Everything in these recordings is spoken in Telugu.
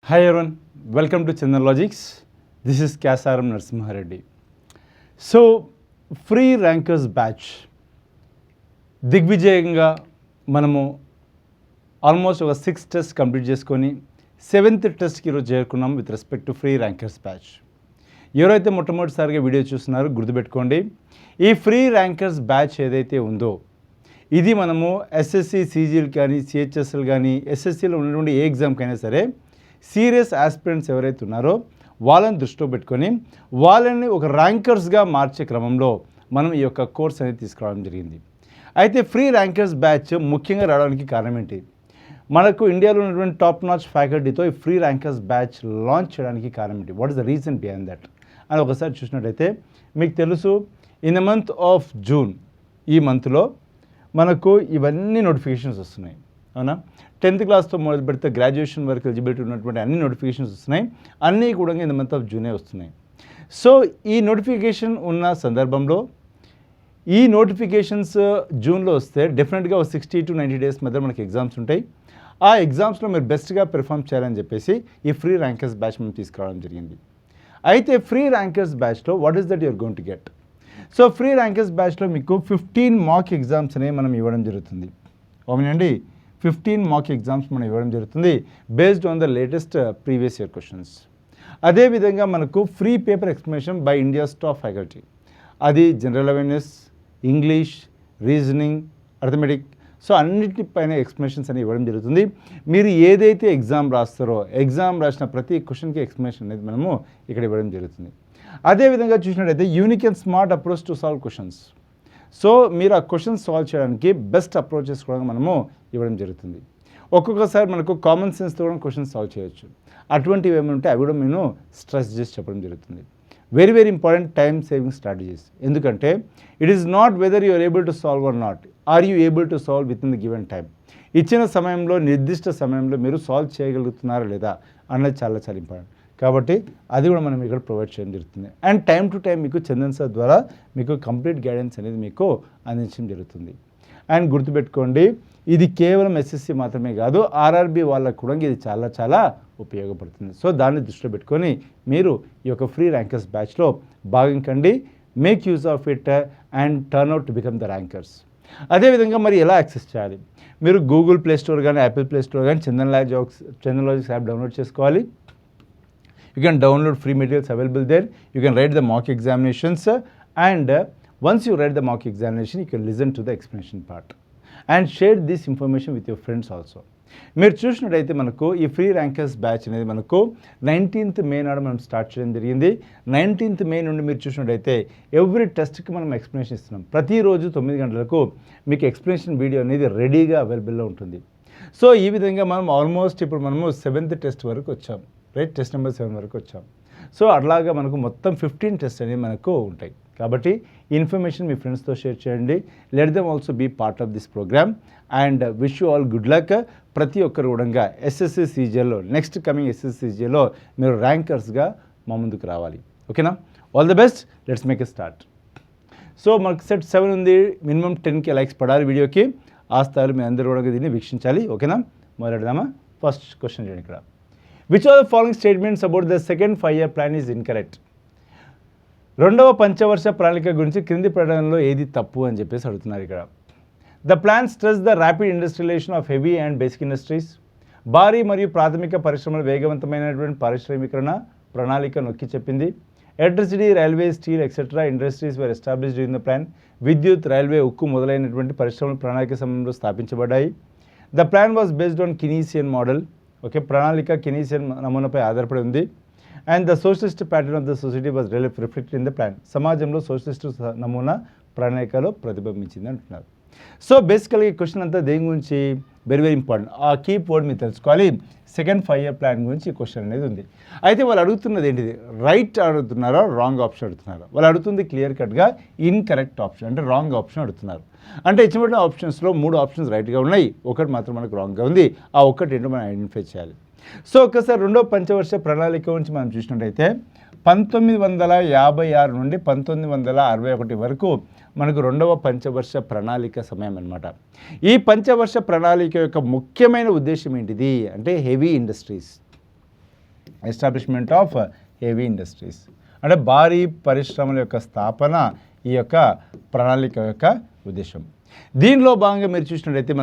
Hi everyone, welcome to Chandan Logics. This is Kyasaram Narasimhareddy. So, free rankers batch దిగ్విజయంగా మనము ఆల్మోస్ట్ ఒక 6 టెస్ట్ కంప్లీట్ చేసుకొని 7th టెస్ట్కి ఈరోజు చేరుకున్నాం with respect to free rankers batch. ఎవరైతే మొట్టమొదటిసారిగా వీడియో చూస్తున్నారో గుర్తుపెట్టుకోండి, ఈ ఫ్రీ ర్యాంకర్స్ బ్యాచ్ ఏదైతే ఉందో ఇది మనము ఎస్ఎస్సి సీజీఎల్ కానీ సిహెచ్ఎస్ఎల్ కానీ ఎస్ఎస్సిలో ఉన్నటువంటి ఏ ఎగ్జామ్కైనా సరే సీరియస్ ఆస్పిరెంట్స్ ఎవరైతే ఉన్నారో వాళ్ళని దృష్టిలో పెట్టుకొని వాళ్ళని ఒక ర్యాంకర్స్గా మార్చే క్రమంలో మనం ఈ యొక్క కోర్స్ అనేది తీసుకురావడం జరిగింది. అయితే ఫ్రీ ర్యాంకర్స్ బ్యాచ్ ముఖ్యంగా రావడానికి కారణం ఏంటి? మనకు ఇండియాలో ఉన్నటువంటి టాప్ నాచ్ ఫ్యాకల్టీతో ఈ ఫ్రీ ర్యాంకర్స్ బ్యాచ్ లాంచ్ చేయడానికి కారణం ఏంటి? What is the reason behind that అని ఒకసారి చూసినట్టయితే మీకు తెలుసు, in the month of June, ఈ మంత్లో మనకు ఇవన్నీ నోటిఫికేషన్స్ వస్తున్నాయి, అవునా? 10th క్లాస్తో మొదలు పెడితే గ్రాడ్యుయేషన్ వరకు ఎలిజిబిలిటీ ఉన్నటువంటి అన్ని నోటిఫికేషన్స్ వస్తున్నాయి. అన్నీ కూడా ఇన్ ద మంత్ ఆఫ్ జూనే వస్తున్నాయి. సో ఈ నోటిఫికేషన్ ఉన్న సందర్భంలో ఈ నోటిఫికేషన్స్ జూన్లో వస్తే డెఫినెట్గా ఒక 60 to 90 డేస్ మధ్య మనకి ఎగ్జామ్స్ ఉంటాయి. ఆ ఎగ్జామ్స్లో మీరు బెస్ట్గా పెర్ఫామ్ చేయాలని చెప్పేసి ఈ ఫ్రీ ర్యాంకర్స్ బ్యాచ్ మేము తీసుకురావడం జరిగింది. అయితే ఫ్రీ ర్యాంకర్స్ బ్యాచ్లో what is that you're going to get? So free rankers బ్యాచ్లో మీకు 15 మాక్ ఎగ్జామ్స్ అనేవి మనం ఇవ్వడం జరుగుతుంది. అవునండి, 15 మాక్ ఎగ్జామ్స్ మనం ఇవ్వడం జరుగుతుంది based on the latest previous year questions. అదేవిధంగా మనకు free paper explanation by India's top faculty, అది general awareness, English, reasoning, arithmetic, so అన్నిటిపైన ఎక్స్ప్లెనేషన్స్ అనేవి ఇవ్వడం జరుగుతుంది. మీరు ఏదైతే ఎగ్జామ్ రాస్తారో ఎగ్జామ్ రాసిన ప్రతి క్వశ్చన్కి ఎక్స్ప్లెనేషన్ అనేది మనము ఇక్కడ ఇవ్వడం జరుగుతుంది. అదేవిధంగా చూసినట్టయితే unique and smart approach to solve questions. So మీరు ఆ క్వశ్చన్స్ సాల్వ్ చేయడానికి బెస్ట్ అప్రోచెస్ కూడా మనము ఇవ్వడం జరుగుతుంది. ఒక్కొక్కసారి మనకు కామన్ సెన్స్తో కూడా క్వశ్చన్స్ సాల్వ్ చేయొచ్చు. అటువంటివి ఏమైనా ఉంటే అవి కూడా నేను స్ట్రెస్ చేసి చెప్పడం జరుగుతుంది. Very very important time saving strategies. ఎందుకంటే it is not whether you are able to solve or not, or you able to solve within the given time. ఇచ్చిన సమయంలో నిర్దిష్ట సమయంలో మీరు సాల్వ్ చేయగలుగుతున్నారా లేదా అన్నది చాలా చాలా ఇంపార్టెంట్. కాబట్టి అది కూడా మనం ఇక్కడ ప్రొవైడ్ చేయడం జరుగుతుంది. అండ్ టైం టు టైం మీకు చందన్ సార్ ద్వారా మీకు కంప్లీట్ గైడెన్స్ అనేది మీకు అందించడం జరుగుతుంది. అండ్ గుర్తుపెట్టుకోండి, ఇది కేవలం ఎస్ఎస్సి మాత్రమే కాదు, ఆర్ఆర్బి వాళ్ళకు కూడా ఇది చాలా చాలా ఉపయోగపడుతుంది. సో దాన్ని దృష్టిలో పెట్టుకొని మీరు ఈ యొక్క ఫ్రీ ర్యాంకర్స్ బ్యాచ్లో భాగం కండి. Make use of it and turn out to become the rankers. అదేవిధంగా మరి ఎలా యాక్సెస్ చేయాలి? మీరు గూగుల్ ప్లే స్టోర్ కానీ యాపిల్ ప్లే స్టోర్ కానీ చందన్ లాజిక్స్ యాప్ డౌన్లోడ్ చేసుకోవాలి. You can download free materials available there. You can write the mock examinations and once you write the mock examination, you can listen to the explanation part and share this information with your friends also. మీరు చూసినట్టయితే మనకు ఈ ఫ్రీ ర్యాంకర్స్ బ్యాచ్ అనేది మనకు 19th మే నాడు మనం స్టార్ట్ చేయడం జరిగింది. 19th మే నుండి మీరు చూసినట్టయితే ఎవ్రీ టెస్ట్కి మనం ఎక్స్ప్లెనేషన్ ఇస్తున్నాం. ప్రతిరోజు 9 గంటలకు మీకు ఎక్స్ప్లెనేషన్ వీడియో అనేది రెడీగా అవైలబుల్లో ఉంటుంది. సో ఈ విధంగా మనం ఆల్మోస్ట్ ఇప్పుడు మనము 7th టెస్ట్ వరకు వచ్చాం, రైట్? టెస్ట్ నెంబర్ 7 వరకు వచ్చాం. సో అట్లాగా మనకు మొత్తం 15 టెస్ట్ అనేవి మనకు ఉంటాయి. కాబట్టి ఈ ఇన్ఫర్మేషన్ మీ ఫ్రెండ్స్తో షేర్ చేయండి. Let them also be part of this programme and wish you all good luck. ప్రతి ఒక్కరు కూడా ఎస్ఎస్సి సీజీఎల్లో నెక్స్ట్ కమింగ్ ఎస్ఎస్సి సీజీఎల్లో మీరు ర్యాంకర్స్గా మా ముందుకు రావాలి. ఓకేనా? All the best. Let's make a start. So మనకు సెట్ 7 ఉంది. మినిమం 10K లైక్స్ పడాలి వీడియోకి. ఆ స్థాయిలో మీ అందరూ కూడా దీన్ని వీక్షించాలి. ఓకేనా? మొదలెడదామా? ఫస్ట్ క్వశ్చన్ చేయండి ఇక్కడ. Which of the following statements about the second 5-year plan is incorrect? రెండవ పంచవర్ష ప్రణాళిక గురించి క్రింది ప్రకటనలో ఏది తప్పు అని చెప్పేసి అడుగుతున్నారు ఇక్కడ. The plan stress the rapid industrialisation of heavy and basic industries. భారీ మరియు ప్రాథమిక పరిశ్రమల వేగవంతమైనటువంటి పారిశ్రామికరణ ప్రణాళిక నొక్కి చెప్పింది. Electricity, railway, steel etcetera industries were established in the plan. విద్యుత్, రైల్వే, ఉక్కు మొదలైనటువంటి పరిశ్రమలు ప్రణాళిక సమయంలో స్థాపించబడ్డాయి. The plan was based on Keynesian model. Okay, ప్రణాళిక కినీసియన్ నమూనాపై ఆధారపడి ఉంది. And the socialist pattern of the society was reflected in the plan. సమాజంలో సోషలిస్ట్ నమూనా ప్రణాళికలో ప్రతిబింబించింది అంటున్నారు. సో బేసికల్గా ఈ క్వశ్చన్ అంతా దేని గురించి? Very very important. ఆ కీ వర్డ్ మీరు తెలుసుకోవాలి. సెకండ్ 5-year ప్లాన్ గురించి ఈ క్వశ్చన్ అనేది ఉంది. అయితే వాళ్ళు అడుగుతున్నది ఏంటిది? రైట్ అడుగుతున్నారా, రాంగ్ ఆప్షన్ అడుగుతున్నారా? వాళ్ళు అడుగుతుంది క్లియర్ కట్గా ఇన్కరెక్ట్ ఆప్షన్, అంటే రాంగ్ ఆప్షన్ అడుగుతున్నారు. అంటే ఇచ్చినటువంటి ఆప్షన్స్లో 3 ఆప్షన్స్ రైట్గా ఉన్నాయి, ఒకటి మాత్రం మనకు రాంగ్గా ఉంది. ఆ ఒక్కటి ఏంటో మనం ఐడెంటిఫై చేయాలి. సో ఒకసారి రెండో పంచవర్ష ప్రణాళిక గురించి మనం చూసినట్టయితే 1956 నుండి 1961 వరకు మనకు రెండవ పంచవర్ష ప్రణాళిక సమయం అన్నమాట. ఈ పంచవర్ష ప్రణాళిక యొక్క ముఖ్యమైన ఉద్దేశం ఏంటిది అంటే heavy industries. Establishment of heavy industries అంటే భారీ పరిశ్రమల యొక్క స్థాపన ఈ యొక్క ప్రణాళిక యొక్క ఉద్దేశం. దీనిలో భాగంగా మీరు చూసినట్లయితే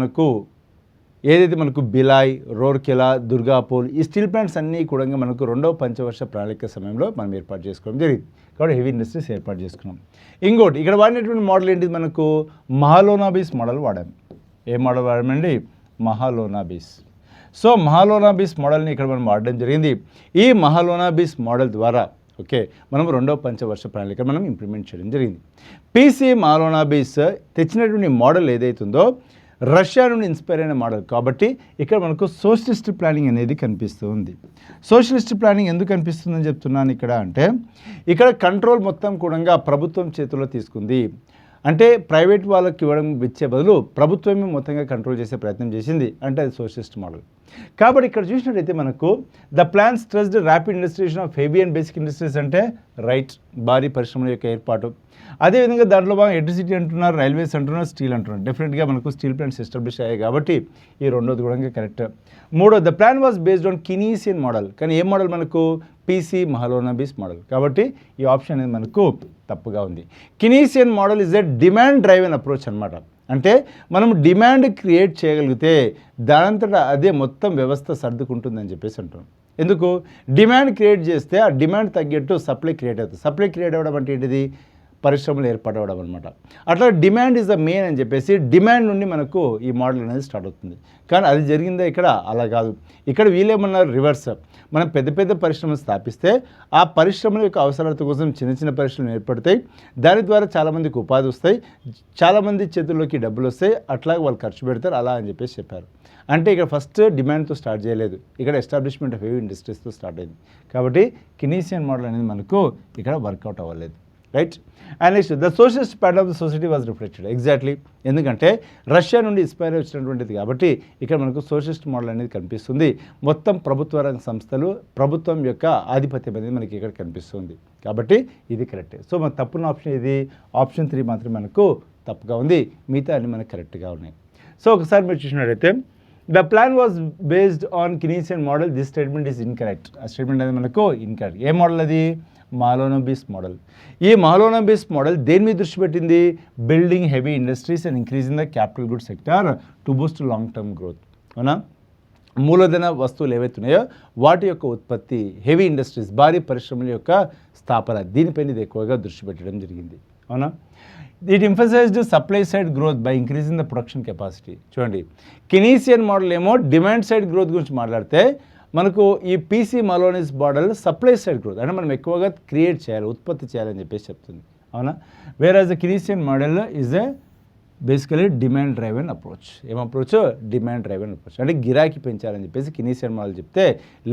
ఏదైతే మనకు బిలాయ్, రూర్కెలా, దుర్గాపూర్ ఈ స్టీల్ ప్లాంట్స్ అన్నీ కూడా మనకు రెండవ పంచవర్ష ప్రణాళిక సమయంలో మనం ఏర్పాటు చేసుకోవడం జరిగింది. కాబట్టి హెవీ ఇండస్ట్రీస్ ఏర్పాటు చేసుకున్నాం. ఇంకోటి ఇక్కడ వాడినటువంటి మోడల్ ఏంటిది, మనకు మహాలోనాబీస్ మోడల్ వాడాం. ఏ మోడల్ వాడామండి? మహాలోనాబీస్. సో మహాలోనాబీస్ మోడల్ని ఇక్కడ మనం వాడడం జరిగింది. ఈ మహాలోనాబీస్ మోడల్ ద్వారా మనం రెండవ పంచవర్ష ప్రణాళిక మనం ఇంప్లిమెంట్ చేయడం జరిగింది. పీసీ మహాలోనాబీస్ తెచ్చినటువంటి మోడల్ ఏదైతుందో రష్యా నుండి ఇన్స్పైర్ అయిన మోడల్ కాబట్టి ఇక్కడ మనకు సోషలిస్ట్ ప్లానింగ్ అనేది కనిపిస్తూ ఉంది. సోషలిస్ట్ ప్లానింగ్ ఎందుకు కనిపిస్తుందని చెప్తున్నాను ఇక్కడ అంటే, ఇక్కడ కంట్రోల్ మొత్తం కూడా ప్రభుత్వం చేతుల్లో తీసుకుంది. అంటే ప్రైవేట్ వాళ్ళకి ఇవ్వడం ఇచ్చే బదులు ప్రభుత్వమే మొత్తంగా కంట్రోల్ చేసే ప్రయత్నం చేసింది. అంటే అది సోషలిస్ట్ మోడల్. కాబట్టి ఇక్కడ చూసినట్టయితే మనకు the plan stressed rapid industrialisation of heavy and basic industries అంటే రైట్ భారీ పరిశ్రమల యొక్క ఏర్పాటు. అదేవిధంగా దాంట్లో భాగంగా ఎలక్ట్రిసిటీ అంటున్నారు, రైల్వేస్ అంటున్నారు, స్టీల్ అంటున్నారు. డెఫినెట్గా మనకు స్టీల్ ప్లాంట్స్ ఎస్టాబ్లిష్ అయ్యాయి కాబట్టి ఈ రెండోది కూడా కరెక్ట్. మూడోది the plan was based on Keynesian model. కానీ ఏ మోడల్ మనకు? PC Mahalanobis model. కాబట్టి ఈ ఆప్షన్ అనేది మనకు తప్పుగా ఉంది. Keynesian model is a demand driven approach అనమాట. అంటే మనం డిమాండ్ క్రియేట్ చేయగలిగితే దానంతటా అదే మొత్తం వ్యవస్థ సర్దుకుంటుందని చెప్పేసి అంటున్నాం. ఎందుకు? డిమాండ్ క్రియేట్ చేస్తే ఆ డిమాండ్ తగ్గట్టు సప్లై క్రియేట్ అవుతుంది. సప్లై క్రియేట్ అవ్వడం అంటే ఏంటిది? పరిశ్రమలు ఏర్పడవడం అనమాట. అట్లా డిమాండ్ ఈజ్ ద మెయిన్ అని చెప్పేసి డిమాండ్ నుండి మనకు ఈ మోడల్ అనేది స్టార్ట్ అవుతుంది. కానీ అది జరిగిందా ఇక్కడ? అలా కాదు. ఇక్కడ వీళ్ళేమన్నారు? రివర్స్. మనం పెద్ద పెద్ద పరిశ్రమలు స్థాపిస్తే ఆ పరిశ్రమల యొక్క అవసరాల కోసం చిన్న చిన్న పరిశ్రమలు ఏర్పడతాయి. దాని ద్వారా చాలామందికి ఉపాధి వస్తాయి, చాలామంది చేతుల్లోకి డబ్బులు వస్తాయి, అట్లాగే వాళ్ళు ఖర్చు పెడతారు అలా అని చెప్పేసి చెప్పారు. అంటే ఇక్కడ ఫస్ట్ డిమాండ్తో స్టార్ట్ చేయలేదు, ఇక్కడ ఎస్టాబ్లిష్మెంట్ ఆఫ్ హెవీ ఇండస్ట్రీస్తో స్టార్ట్ అయింది. కాబట్టి కినీసియన్ మోడల్ అనేది మనకు ఇక్కడ వర్కౌట్ అవ్వలేదు. Right. And next the socialist pattern of the society was reflected. Exactly. ఎందుకంటే రష్యా నుండి ఇన్స్పైర్ వచ్చినటువంటిది కాబట్టి ఇక్కడ మనకు సోషలిస్ట్ మోడల్ అనేది కనిపిస్తుంది. మొత్తం ప్రభుత్వ రంగ సంస్థలు, ప్రభుత్వం యొక్క ఆధిపత్యం అనేది మనకి ఇక్కడ కనిపిస్తుంది. కాబట్టి ఇది కరెక్టే. సో మన తప్పున్న ఆప్షన్ ఇది ఆప్షన్ 3 మాత్రమే మనకు తప్పుగా ఉంది, మిగతా అన్ని మనకు కరెక్ట్గా ఉన్నాయి. సో ఒకసారి మీరు చూసినట్టయితే the plan was based on Keynesian model, this statement is incorrect. ఆ స్టేట్మెంట్ అనేది మనకు ఇన్కరెక్ట్. ఏ మోడల్ అది? మహాలోనాబీస్ మోడల్. ఈ మహాలోనాబీస్ మోడల్ దేని మీద దృష్టి పెట్టింది? Building heavy industries and increasing the capital good sector to boost long term growth. అవునా? మూలధన వస్తువులు ఏవైతున్నాయో వాటి యొక్క ఉత్పత్తి, హెవీ ఇండస్ట్రీస్ భారీ పరిశ్రమల యొక్క స్థాపన, దీనిపైన ఇది ఎక్కువగా దృష్టి పెట్టడం జరిగింది. అవునా? It emphasised supply side growth by increasing the production capacity. చూడండి, కినీసియన్ మోడల్ ఏమో డిమాండ్ సైడ్ గ్రోత్ గురించి మాట్లాడితే మనకు ఈ PC Mahalanobis model supply side growth అంటే మనం ఎక్కువగా క్రియేట్ చేయాలి, ఉత్పత్తి చేయాలని చెప్పేసి చెప్తుంది. అవునా? Where the Keynesian model is a basically demand driven approach. ఏం అప్రోచ్? Demand driven approach. అంటే గిరాకీ పెంచాలని చెప్పేసి కినీసియన్ మోడల్ చెప్తే,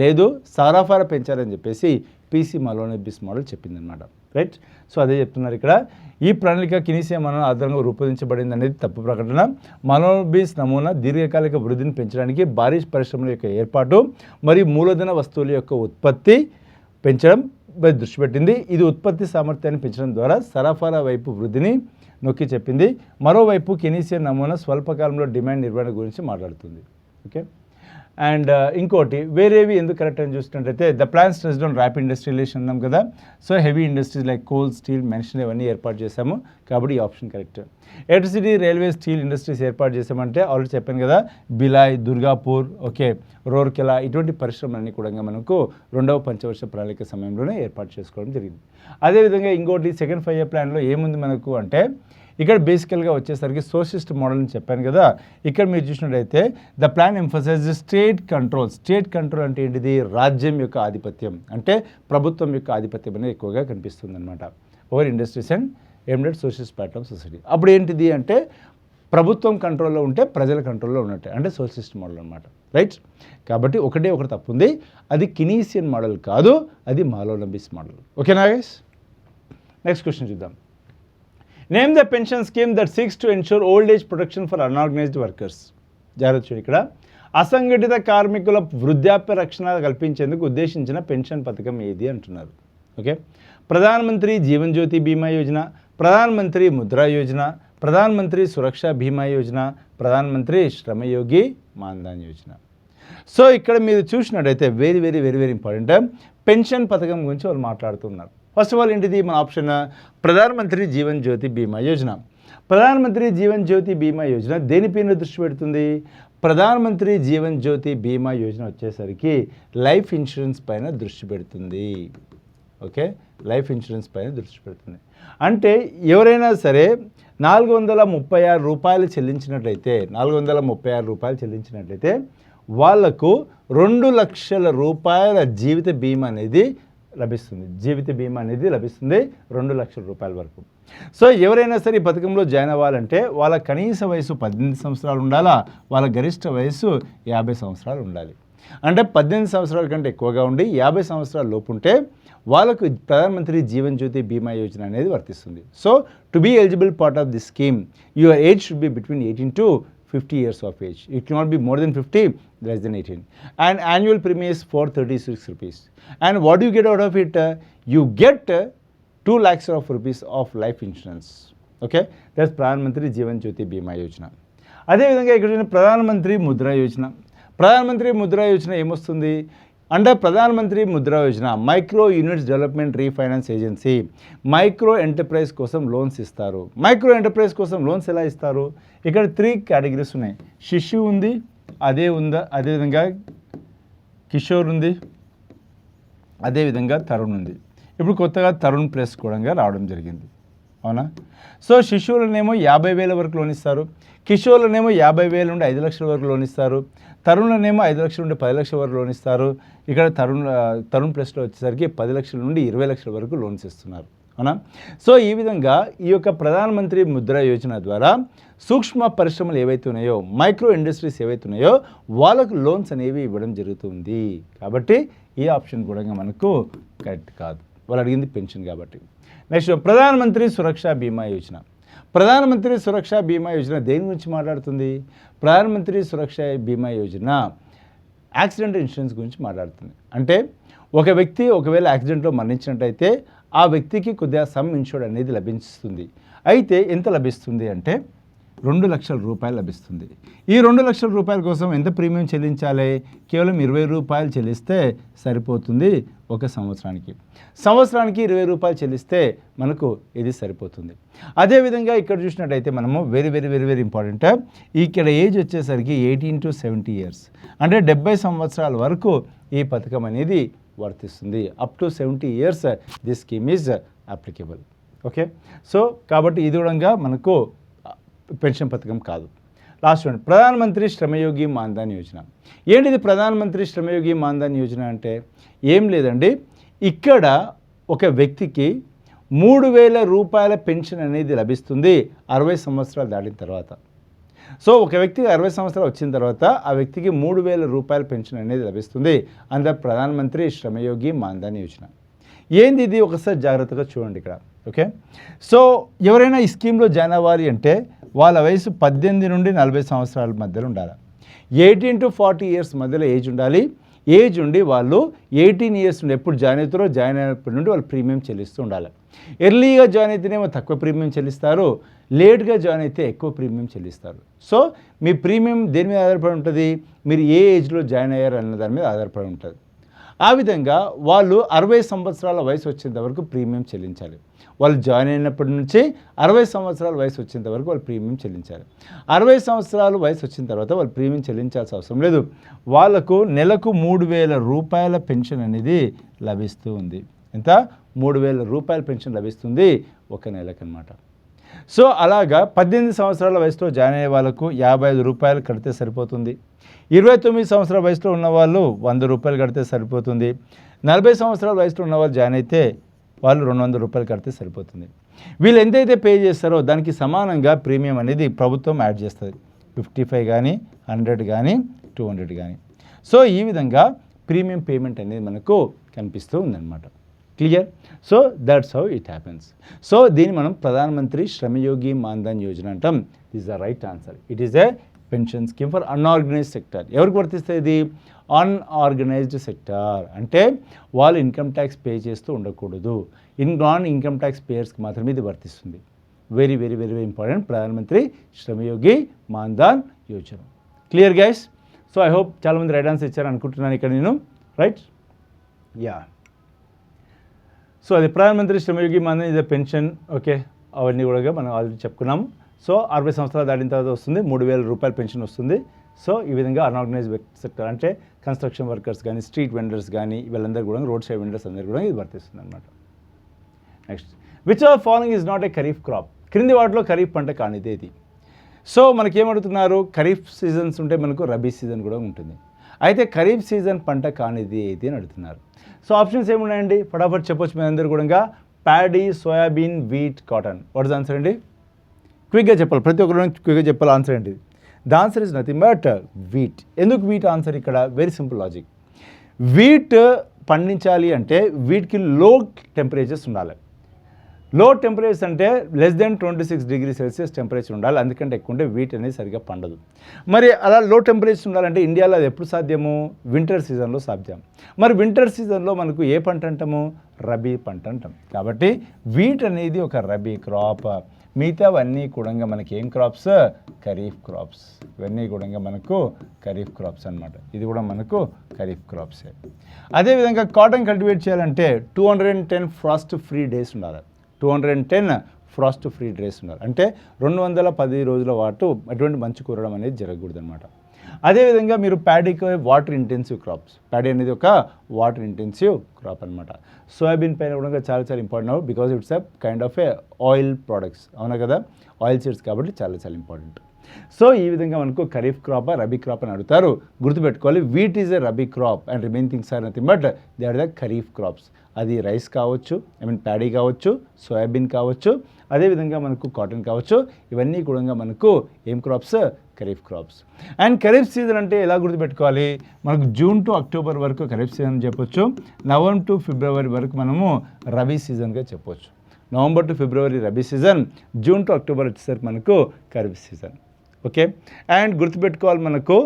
లేదు సరఫరా పెంచాలని చెప్పేసి పీసీ మలోనబీస్ మోడల్ చెప్పిందనమాట. రైట్. సో అదే చెప్తున్నారు ఇక్కడ. ఈ ప్రణాళిక కినీసియన్ మోడల్ ఆధారంగా రూపొందించబడింది అనేది తప్పు ప్రకటన. మలోనబీస్ నమూనా దీర్ఘకాలిక వృద్ధిని పెంచడానికి భారీ పరిశ్రమల యొక్క ఏర్పాటు మరియు మూలధన వస్తువుల యొక్క ఉత్పత్తి పెంచడం దృష్టి పెట్టింది. ఇది ఉత్పత్తి సామర్థ్యాన్ని పెంచడం ద్వారా సరఫరా వైపు వృద్ధిని నొక్కి చెప్పింది. మరోవైపు కినీసియన్ నమూనా స్వల్పకాలంలో డిమాండ్ నిర్వహణ గురించి మాట్లాడుతుంది. ఓకే. అండ్ ఇంకోటి వేరేవి ఎందుకు కరెక్ట్ అని చూసినట్టయితే the plan stressed on rapid industrialisation అన్నాం కదా. So heavy industries like coal, steel, mention ఇవన్నీ ఏర్పాటు చేశాము కాబట్టి ఈ option correct. Electricity, railway, steel industries ఏర్పాటు చేసామంటే ఆల్రెడీ చెప్పాను కదా, బిలాయ్, దుర్గాపూర్, రూర్కెలా ఇటువంటి పరిశ్రమలన్నీ కూడా మనకు రెండవ పంచవర్ష ప్రణాళిక సమయంలోనే ఏర్పాటు చేసుకోవడం జరిగింది. అదేవిధంగా ఇంకోటి సెకండ్ 5 ఇయర్ ప్లాన్లో ఏముంది మనకు అంటే ఇక్కడ బేసికల్గా వచ్చేసరికి సోషలిస్ట్ మోడల్ అని చెప్పాను కదా. ఇక్కడ మీరు చూసినట్టయితే the plan emphasise state control. State control అంటే ఏంటిది? రాజ్యం యొక్క ఆధిపత్యం, అంటే ప్రభుత్వం యొక్క ఆధిపత్యం అనేది ఎక్కువగా కనిపిస్తుంది అనమాట over industries and aimed socialist pattern of society. అప్పుడు ఏంటిది అంటే ప్రభుత్వం కంట్రోల్లో ఉంటే ప్రజల కంట్రోల్లో ఉన్నట్టే, అంటే సోషలిస్ట్ మోడల్ అనమాట. రైట్. కాబట్టి ఒకటి తప్పు ఉంది, అది కినీసియన్ మోడల్ కాదు, అది మలోనబీస్ మోడల్. ఓకేనా గైస్? నెక్స్ట్ క్వశ్చన్ చూద్దాం. Name the pension scheme that seeks to ensure old age protection for unorganised workers. జాగ్రత్త. ఇక్కడ అసంఘటిత కార్మికుల వృద్ధాప్య రక్షణ కల్పించేందుకు ఉద్దేశించిన పెన్షన్ పథకం ఏది అంటున్నారు. ఓకే. ప్రధాన్ మంత్రి జీవన్ జ్యోతి బీమా యోజన, ప్రధాన్ మంత్రి ముద్రా యోజన, ప్రధాన్ మంత్రి సురక్ష బీమా యోజన, ప్రధాన్ మంత్రి శ్రమయోగి మాన్ధన్ యోజన. సో ఇక్కడ మీరు చూసినట్టయితే very very very very important pension పథకం గురించి వాళ్ళు మాట్లాడుతున్నారు. ఫస్ట్ ఆఫ్ ఆల్ ఏంటిది మన ఆప్షన్ ప్రధానమంత్రి జీవన్ జ్యోతి బీమా యోజన. ప్రధానమంత్రి జీవన్ జ్యోతి బీమా యోజన దేనిపైన దృష్టి పెడుతుంది? ప్రధానమంత్రి జీవన్ జ్యోతి బీమా యోజన వచ్చేసరికి లైఫ్ ఇన్సూరెన్స్ పైన దృష్టి పెడుతుంది. ఓకే, లైఫ్ ఇన్సూరెన్స్ పైన దృష్టి పెడుతుంది. అంటే ఎవరైనా సరే 436 రూపాయలు చెల్లించినట్లయితే 436 రూపాయలు చెల్లించినట్లయితే వాళ్లకు 2 లక్షల రూపాయల జీవిత బీమా అనేది లభిస్తుంది. జీవిత బీమా అనేది లభిస్తుంది 2 లక్షల రూపాయల వరకు. సో ఎవరైనా సరే ఈ పథకంలో జాయిన్ అవ్వాలంటే వాళ్ళ కనీస వయసు 18 సంవత్సరాలు ఉండాలా, వాళ్ళ గరిష్ట వయసు 50 సంవత్సరాలు ఉండాలి. అంటే 18 సంవత్సరాల కంటే ఎక్కువగా ఉండి 50 సంవత్సరాల లోపు ఉంటే వాళ్ళకు ప్రధానమంత్రి జీవన్ జ్యోతి బీమా యోజన అనేది వర్తిస్తుంది. So to be eligible part of this scheme your age should be between 18 to 50 years of age. It cannot be more than 50, less than 18. And annual premium is 436 rupees. And what do you get out of it? You get 2 lakhs of rupees of life insurance. Okay, that's Pradhan Mantri Jeevan Jyoti Bima Yojana. అదే విధంగా ఇక్కడ ప్రధానమంత్రి ముద్రా యోజన. ప్రధానమంత్రి ముద్రా యోజన ఏమొస్తుంది అంటే ప్రధానమంత్రి Mudra Yojana micro units development refinance agency micro enterprise కోసం లోన్స్ ఇస్తారు. మైక్రో ఎంటర్ప్రైజ్ కోసం లోన్స్ ఎలా ఇస్తారు? ఇక్కడ 3 కేటగిరీస్ ఉన్నాయి. శిశు ఉంది, అదేవిధంగా కిషోర్ ఉంది, అదేవిధంగా తరుణ్ ఉంది. ఇప్పుడు కొత్తగా తరుణ్ ప్లస్ కూడా రావడం జరిగింది, అవునా? సో శిశువులనేమో 50,000 వరకు లోన్ ఇస్తారు, కిషోర్లనేమో 50,000 నుండి 5 లక్షల వరకు లోన్ ఇస్తారు, తరుణ్లనేమో 5 లక్షల నుండి 10 లక్షల వరకు లోన్ ఇస్తారు. ఇక్కడ తరుణ్ ప్లస్లో వచ్చేసరికి 10 లక్షల నుండి 20 లక్షల వరకు లోన్స్ ఇస్తున్నారు, అవునా? సో ఈ విధంగా ఈ యొక్క ప్రధానమంత్రి ముద్రా యోజన ద్వారా సూక్ష్మ పరిశ్రమలు ఏవైతే ఉన్నాయో, మైక్రో ఇండస్ట్రీస్ ఏవైతే ఉన్నాయో వాళ్ళకు లోన్స్ అనేవి ఇవ్వడం జరుగుతుంది. కాబట్టి ఈ ఆప్షన్ కూడా మనకు కరెక్ట్ కాదు, వాళ్ళు అడిగింది పెన్షన్ కాబట్టి. నెక్స్ట్ ప్రధానమంత్రి సురక్ష బీమా యోజన. ప్రధానమంత్రి సురక్ష బీమా యోజన దేని గురించి మాట్లాడుతుంది? ప్రధానమంత్రి సురక్ష బీమా యోజన యాక్సిడెంట్ ఇన్సూరెన్స్ గురించి మాట్లాడుతుంది. అంటే ఒక వ్యక్తి ఒకవేళ యాక్సిడెంట్లో మరణించినట్టయితే ఆ వ్యక్తికి కొద్దిగా సమ్ ఇన్సూర్డ్ అనేది లభిస్తుంది. అయితే ఎంత లభిస్తుంది అంటే 2 లక్షల రూపాయలు లభిస్తుంది. ఈ 2 లక్షల రూపాయల కోసం ఎంత ప్రీమియం చెల్లించాలి? కేవలం 20 రూపాయలు చెల్లిస్తే సరిపోతుంది ఒక సంవత్సరానికి. సంవత్సరానికి 20 రూపాయలు చెల్లిస్తే మనకు ఇది సరిపోతుంది. అదేవిధంగా ఇక్కడ చూసినట్టయితే మనము very very very very important, ఇక్కడ ఏజ్ వచ్చేసరికి 18 to 70 years, అంటే 70 సంవత్సరాల వరకు ఈ పథకం అనేది వర్తిస్తుంది. Up to 70 years this scheme is applicable. Okay, so కాబట్టి ఇది కూడా మనకు పెన్షన్ పథకం కాదు. లాస్ట్ వన్ ప్రధానమంత్రి శ్రమయోగి మాన్ధన్ యోజన. ఏంటిది ప్రధానమంత్రి శ్రమయోగి మాన్ధన్ యోజన అంటే? ఏం లేదండి, ఇక్కడ ఒక వ్యక్తికి 3,000 రూపాయల పెన్షన్ అనేది లభిస్తుంది 60 సంవత్సరాలు దాటిన తర్వాత. సో ఒక వ్యక్తికి 60 సంవత్సరాలు వచ్చిన తర్వాత ఆ వ్యక్తికి 3,000 రూపాయల పెన్షన్ అనేది లభిస్తుంది. అంత ప్రధానమంత్రి శ్రమయోగి మాన్ధన్ యోజన. ఏంది ఇది? ఒకసారి జాగ్రత్తగా చూడండి ఇక్కడ. ఓకే, సో ఎవరైనా ఈ స్కీమ్లో జాయిన్ అవ్వాలి అంటే వాళ్ళ వయసు 18 నుండి 40 సంవత్సరాల మధ్యలో ఉండాలి. 18 to 40 years మధ్యలో ఏజ్ ఉండాలి. ఏజ్ ఉండి వాళ్ళు 18 years నుండి ఎప్పుడు జాయిన్ అవుతారో జాయిన్ అయినప్పటి నుండి వాళ్ళు ప్రీమియం చెల్లిస్తూ ఉండాలి. ఎర్లీగా జాయిన్ అయితేనేమో తక్కువ ప్రీమియం చెల్లిస్తారు, లేట్గా జాయిన్ అయితే ఎక్కువ ప్రీమియం చెల్లిస్తారు. సో మీ ప్రీమియం దేని మీద ఆధారపడి ఉంటుంది? మీరు ఏ ఏజ్లో జాయిన్ అయ్యారు అన్న దాని మీద ఆధారపడి ఉంటుంది. ఆ విధంగా వాళ్ళు 60 సంవత్సరాల వయసు వచ్చేంత వరకు ప్రీమియం చెల్లించాలి. వాళ్ళు జాయిన్ అయినప్పటి నుంచి 60 సంవత్సరాల వయసు వచ్చేంత వరకు వాళ్ళు ప్రీమియం చెల్లించాలి. 60 సంవత్సరాల వయసు వచ్చిన తర్వాత వాళ్ళు ప్రీమియం చెల్లించాల్సిన అవసరం లేదు. వాళ్ళకు నెలకు 3,000 రూపాయల పెన్షన్ అనేది లభిస్తూ ఉంది. ఎంత? 3,000 రూపాయల పెన్షన్ లభిస్తుంది ఒక నెలకు అన్నమాట. సో అలాగా 18 సంవత్సరాల వయసులో జాయిన్ అయ్యే వాళ్ళకు 55 రూపాయలు కడితే సరిపోతుంది. 29 సంవత్సరాల వయసులో ఉన్నవాళ్ళు 100 రూపాయలు కడితే సరిపోతుంది. 40 సంవత్సరాల వయసులో ఉన్నవాళ్ళు జాయిన్ అయితే వాళ్ళు 200 రూపాయలు కడితే సరిపోతుంది. వీళ్ళు ఎంతైతే పే చేస్తారో దానికి సమానంగా ప్రీమియం అనేది ప్రభుత్వం యాడ్ చేస్తుంది. 55 కానీ 100 కానీ 200 కానీ. సో ఈ విధంగా ప్రీమియం పేమెంట్ అనేది మనకు కనిపిస్తూ ఉందన్నమాట. Clear? So that's how it happens. So దీన్ని మనం ప్రధానమంత్రి శ్రమయోగి మాన్ధన్ యోజన అంటాం. This the right answer. It is a pension scheme for unorganised sector. ఎవరికి వర్తిస్తుంది ఇది? Unorganised sector. అంటే వాళ్ళు ఇన్కమ్ ట్యాక్స్ పే చేస్తూ ఉండకూడదు. నాన్ ఇన్కమ్ ట్యాక్స్ పేయర్స్కి మాత్రమే ఇది వర్తిస్తుంది. Very very very very important Pradhan Mantri Shram Yogi Maandhan Yojana. Clear guys? So I hope చాలామంది రైట్ ఆన్సర్ ఇచ్చారు అనుకుంటున్నాను ఇక్కడ నేను, రైట్? యా. సో అది Pradhan Mantri Shram Yogi Maandhan is pension, okay, అవన్నీ కూడా మనం ఆల్రెడీ చెప్పుకున్నాము. సో 60 సంవత్సరాలు దాటిన తర్వాత వస్తుంది, 3,000 రూపాయల పెన్షన్ వస్తుంది. సో ఈ విధంగా అన్ఆర్గనైజ్డ్ సెక్టర్ అంటే కన్స్ట్రక్షన్ వర్కర్స్ కానీ, స్ట్రీట్ వెండర్స్ కానీ, వీళ్ళందరూ కూడా, రోడ్ సైడ్ వెండర్స్ అందరూ కూడా ఇది వర్తిస్తుంది అనమాట. Next, which of following is not a kharif crop? క్రింది వాటిలో ఖరీఫ్ పంట కానిదే ఇది. సో మనకేమడుతున్నారు, ఖరీఫ్ సీజన్స్ ఉంటే మనకు రబీ సీజన్ కూడా ఉంటుంది. అయితే ఖరీఫ్ సీజన్ పంట కానిది ఏది అని అడుగుతున్నారు. సో ఆప్షన్స్ ఏమున్నాయండి, ఫటాఫట్ చెప్పొచ్చు మీ అందరూ కూడా. Paddy, soybean, wheat, cotton. What is answer అండి? క్విక్గా చెప్పాలి, ప్రతి ఒక్కరు క్విక్గా చెప్పాలి ఆన్సర్ ఏంటి. The answer is nothing but wheat. ఎందుకు వీట్ ఆన్సర్ ఇక్కడ? Very simple logic. వీట్ పండించాలి అంటే వీటికి లో టెంపరేచర్స్ ఉండాలి. లో టెంపరేచర్స్ అంటే less than 26 degree Celsius temperature ఉండాలి. అందుకంటే ఎక్కువ ఉంటే వీట్ అనేది సరిగ్గా పండదు. మరి అలా లో టెంపరేచర్ ఉండాలంటే ఇండియాలో అది ఎప్పుడు సాధ్యము? వింటర్ సీజన్లో సాధ్యం. మరి వింటర్ సీజన్లో మనకు ఏ పంట అంటాము? రబీ పంట అంటాం. కాబట్టి వీట్ అనేది ఒక రబీ క్రాప్. మిగతావన్నీ కూడా మనకి ఏం క్రాప్స్? ఖరీఫ్ క్రాప్స్. ఇవన్నీ కూడా మనకు ఖరీఫ్ క్రాప్స్ అనమాట. ఇది కూడా మనకు ఖరీఫ్ క్రాప్సే. అదేవిధంగా కాటన్ కల్టివేట్ చేయాలంటే 210 ఫ్రాస్ట్ ఫ్రీ డేస్ ఉండాలి. 210 ఫ్రాస్ట్ ఫ్రీ డేస్ ఉండాలి. అంటే 210 రోజుల పాటు అటువంటి మంచు కురవడం అనేది జరగకూడదు అనమాట. అదేవిధంగా మీరు ప్యాడీకి వాటర్ ఇంటెన్సివ్ క్రాప్స్. ప్యాడీ అనేది ఒక వాటర్ ఇంటెన్సివ్ క్రాప్ అనమాట. సోయాబీన్ పైన కూడా చాలా చాలా important, because it's a kind of A oil products, అవునా కదా, ఆయిల్ సీడ్స్ కాబట్టి చాలా చాలా ఇంపార్టెంట్. సో ఈ విధంగా మనకు ఖరీఫ్ క్రాప్, రబీ క్రాప్ అని అడుగుతారు. గుర్తుపెట్టుకోవాలి, wheat is a rabi crop and remain things are nothing but they are the kharif crops. అది రైస్ కావచ్చు, ప్యాడీ కావచ్చు, సోయాబీన్ కావచ్చు, అదేవిధంగా మనకు కాటన్ కావచ్చు. ఇవన్నీ కూడా మనకు ఏం crops? Kharif crops. And kharif season అంటే ఎలా గుర్తుపెట్టుకోవాలి? మనకు జూన్ టు అక్టోబర్ వరకు ఖరీఫ్ సీజన్ చెప్పొచ్చు. నవంబర్ టు ఫిబ్రవరి వరకు మనము రబీ సీజన్గా చెప్పొచ్చు. November to February rabi season, June to October వచ్చేసరికి మనకు ఖరీఫ్ సీజన్. ఓకే. అండ్ గుర్తుపెట్టుకోవాలి, మనకు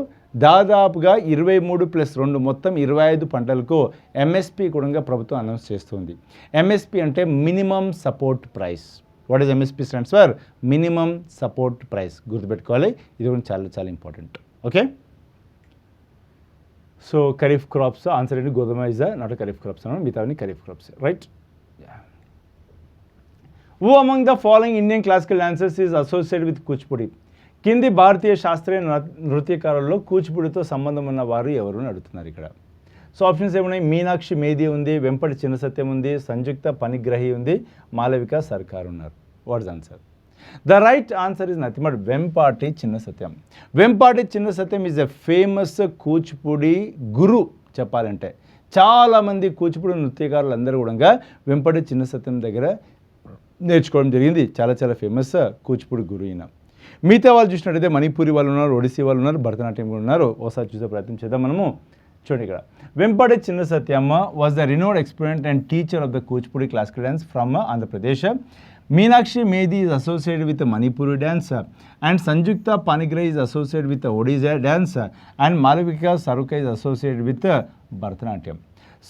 దాదాపుగా 23+2 మొత్తం 25 పంటలకు ఎంఎస్పి కూడా ప్రభుత్వం అనౌన్స్ చేస్తుంది. ఎంఎస్పి అంటే minimum support price. What is MSP stands for? Minimum support price. గుర్తుపెట్టుకోవాలి, ఇది కూడా చాలా చాలా important. Okay. So kharif crops answer ఏంటి? గోధుమ ఇస్ నాట్ ఖరీఫ్ క్రాప్స్ అన్న, మిగతావన్నీ kharif crops, right? Who among the following Indian classical dancers is associated with Kuchipudi? కింది భారతీయ శాస్త్రీయ నృత్యకారుల్లో కూచిపూడితో సంబంధం ఉన్న వారు ఎవరు అని అడుగుతున్నారు ఇక్కడ. సో ఆప్షన్స్ ఏమున్నాయి? మీనాక్షి మేధి ఉంది, వెంపటి చిన్న సత్యం ఉంది, సంయుక్త పనిగ్రహి ఉంది, మాలవిక సర్కార్ ఉన్నారు. What is answer? The right answer is nothing but Vempati చిన్న సత్యం. వెంపాటి చిన్న Satyam is a famous Kuchipudi గురు. చెప్పాలంటే చాలామంది కూచిపూడి నృత్యకారులు అందరూ కూడా వెంపటి చిన్న సత్యం దగ్గర నేర్చుకోవడం జరిగింది. చాలా చాలా ఫేమస్ కూచిపూడి గురు ఈయన. మిగతా వాళ్ళు చూసినట్టయితే మణిపూరి వాళ్ళు ఉన్నారు, ఒడిస్సీ వాళ్ళు ఉన్నారు, భరతనాట్యం కూడా ఉన్నారు. ఒకసారి చూసే ప్రయత్నం చేద్దాం మనము. చూడండి ఇక్కడ, Vempati Chinna Satyamma was the renowned experienced and teacher of the Kuchipudi classical dance from Andhra Pradesh. Meenakshi Medhi is associated with Manipuri dance and Samyukta Panigrahi is associated with Odissi dance and Malavika Sarukkai is associated with Bharatanatyam.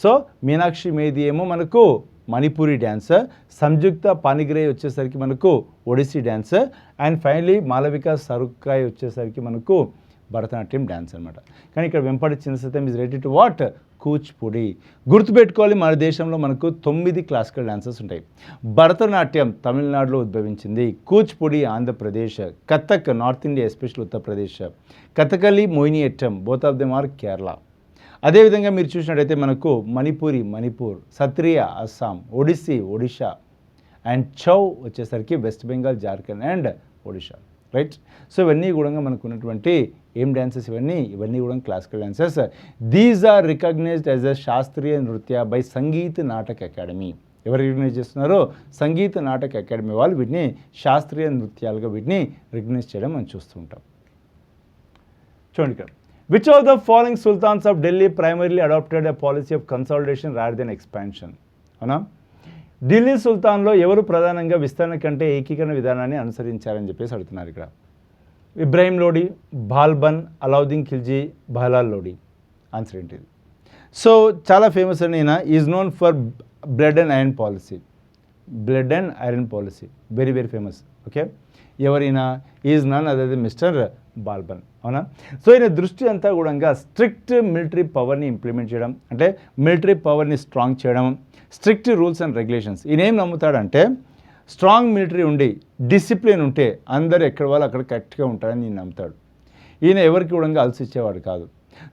So Meenakshi Medhi ఏమో మనకు మణిపూరి డ్యాన్స్, సంయుక్త పానిగ్రహి వచ్చేసరికి మనకు Odissi dance, and finally Malavika Sarukkai వచ్చేసరికి మనకు భరతనాట్యం డ్యాన్స్ అనమాట. కానీ ఇక్కడ Vempati Chinna Satyam is related to what? Kuchipudi. గుర్తుపెట్టుకోవాలి, మన దేశంలో మనకు 9 క్లాసికల్ డాన్సెస్ ఉంటాయి. భరతనాట్యం తమిళనాడులో ఉద్భవించింది, Kuchipudi Andhra Pradesh, Kathak north India especial Uttar Pradesh, Kathakali Mohiniyattam both of them are Kerala. అదేవిధంగా మీరు చూసినట్టయితే మనకు మణిపూర్, సత్రియ అస్సాం, ఒడిస్సీ ఒడిషా, అండ్ ఛౌ వచ్చేసరికి West Bengal, Jharkhand and Odisha, right? So ఇవన్నీ కూడా మనకు ఉన్నటువంటి ఏం డ్యాన్సెస్? ఇవన్నీ కూడా classical dances. These are recognised as a శాస్త్రీయ నృత్య బై సంగీత్ నాటక్ అకాడమీ. ఎవరు రికగ్నైజ్ చేస్తున్నారో? సంగీత నాటక్ అకాడమీ వాళ్ళు వీటిని శాస్త్రీయ నృత్యాలుగా వీటిని రికగ్నైజ్ చేయడం మనం చూస్తూ ఉంటాం. చూడండి ఇక్కడ, which of the following sultans of Delhi primarily adopted a policy of consolidation rather than expansion? అవునా? ఢిల్లీ సుల్తాన్లో ఎవరు ప్రధానంగా విస్తరణ కంటే ఏకీకరణ విధానాన్ని అనుసరించారని చెప్పేసి అడుగుతున్నారు ఇక్కడ. ఇబ్రాహిం లోడి, బాల్బన్, అలావుద్దీన్ ఖిల్జీ, బహలాల్ లోడి. ఆన్సర్ ఏంటిది? సో చాలా ఫేమస్ అని ఈయన is known for blood and iron policy. Blood and iron policy very very famous. Okay. ఎవరైనా is none other than Mr Balban, అవునా? సో ఈయన దృష్టి అంతా కూడా స్ట్రిక్ట్ మిలిటరీ పవర్ని ఇంప్లిమెంట్ చేయడం, అంటే మిలిటరీ పవర్ని స్ట్రాంగ్ చేయడం, స్ట్రిక్ట్ రూల్స్ అండ్ రెగ్యులేషన్స్. ఈయన ఏం నమ్ముతాడంటే స్ట్రాంగ్ మిలిటరీ ఉండి డిసిప్లిన్ ఉంటే అందరు ఎక్కడ వాళ్ళు అక్కడ కరెక్ట్గా ఉంటారని నేను నమ్ముతాడు. ఈయన ఎవరికి కూడా అలసిచ్చేవాడు కాదు.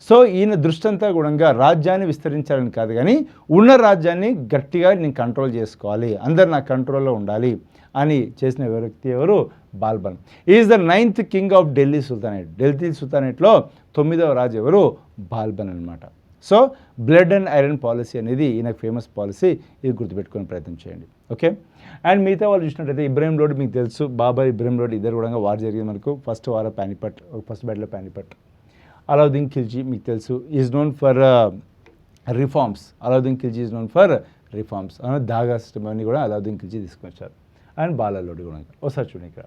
సో ఈయన దృష్టి అంతా కూడా రాజ్యాన్ని విస్తరించాలని కాదు, కానీ ఉన్న రాజ్యాన్ని గట్టిగా నేను కంట్రోల్ చేసుకోవాలి, అందరు నా కంట్రోల్లో ఉండాలి అని చేసిన వ్యక్తి ఎవరు? Balban. Is the 9th king of Delhi sultanate. Delhi సుల్తానేట్లో 9వ రాజు ఎవరు? బాల్బన్ అనమాట. So blood and iron policy అనేది ఈయనకు ఫేమస్ పాలసీ, ఇది గుర్తుపెట్టుకునే ప్రయత్నం చేయండి. ఓకే, అండ్ మిగతా వాళ్ళు చూసినట్టయితే ఇబ్రాహిం లోడి మీకు తెలుసు, బాబర్ ఇబ్రాహిం లోడి ఇద్దరు కూడా వార్ జరిగింది మనకు. First war Panipat, first battle Panipat. Alauddin Khilji మీకు తెలుసు, is known for reforms. Alauddin Khilji is known for reforms. దాగా సిస్టమ్ అని కూడా అలావుద్దీన్ ఖిల్జీ తీసుకొచ్చారు. అండ్ బాలాలోడి కూడా ఒకసారి చూడండి ఇక్కడ.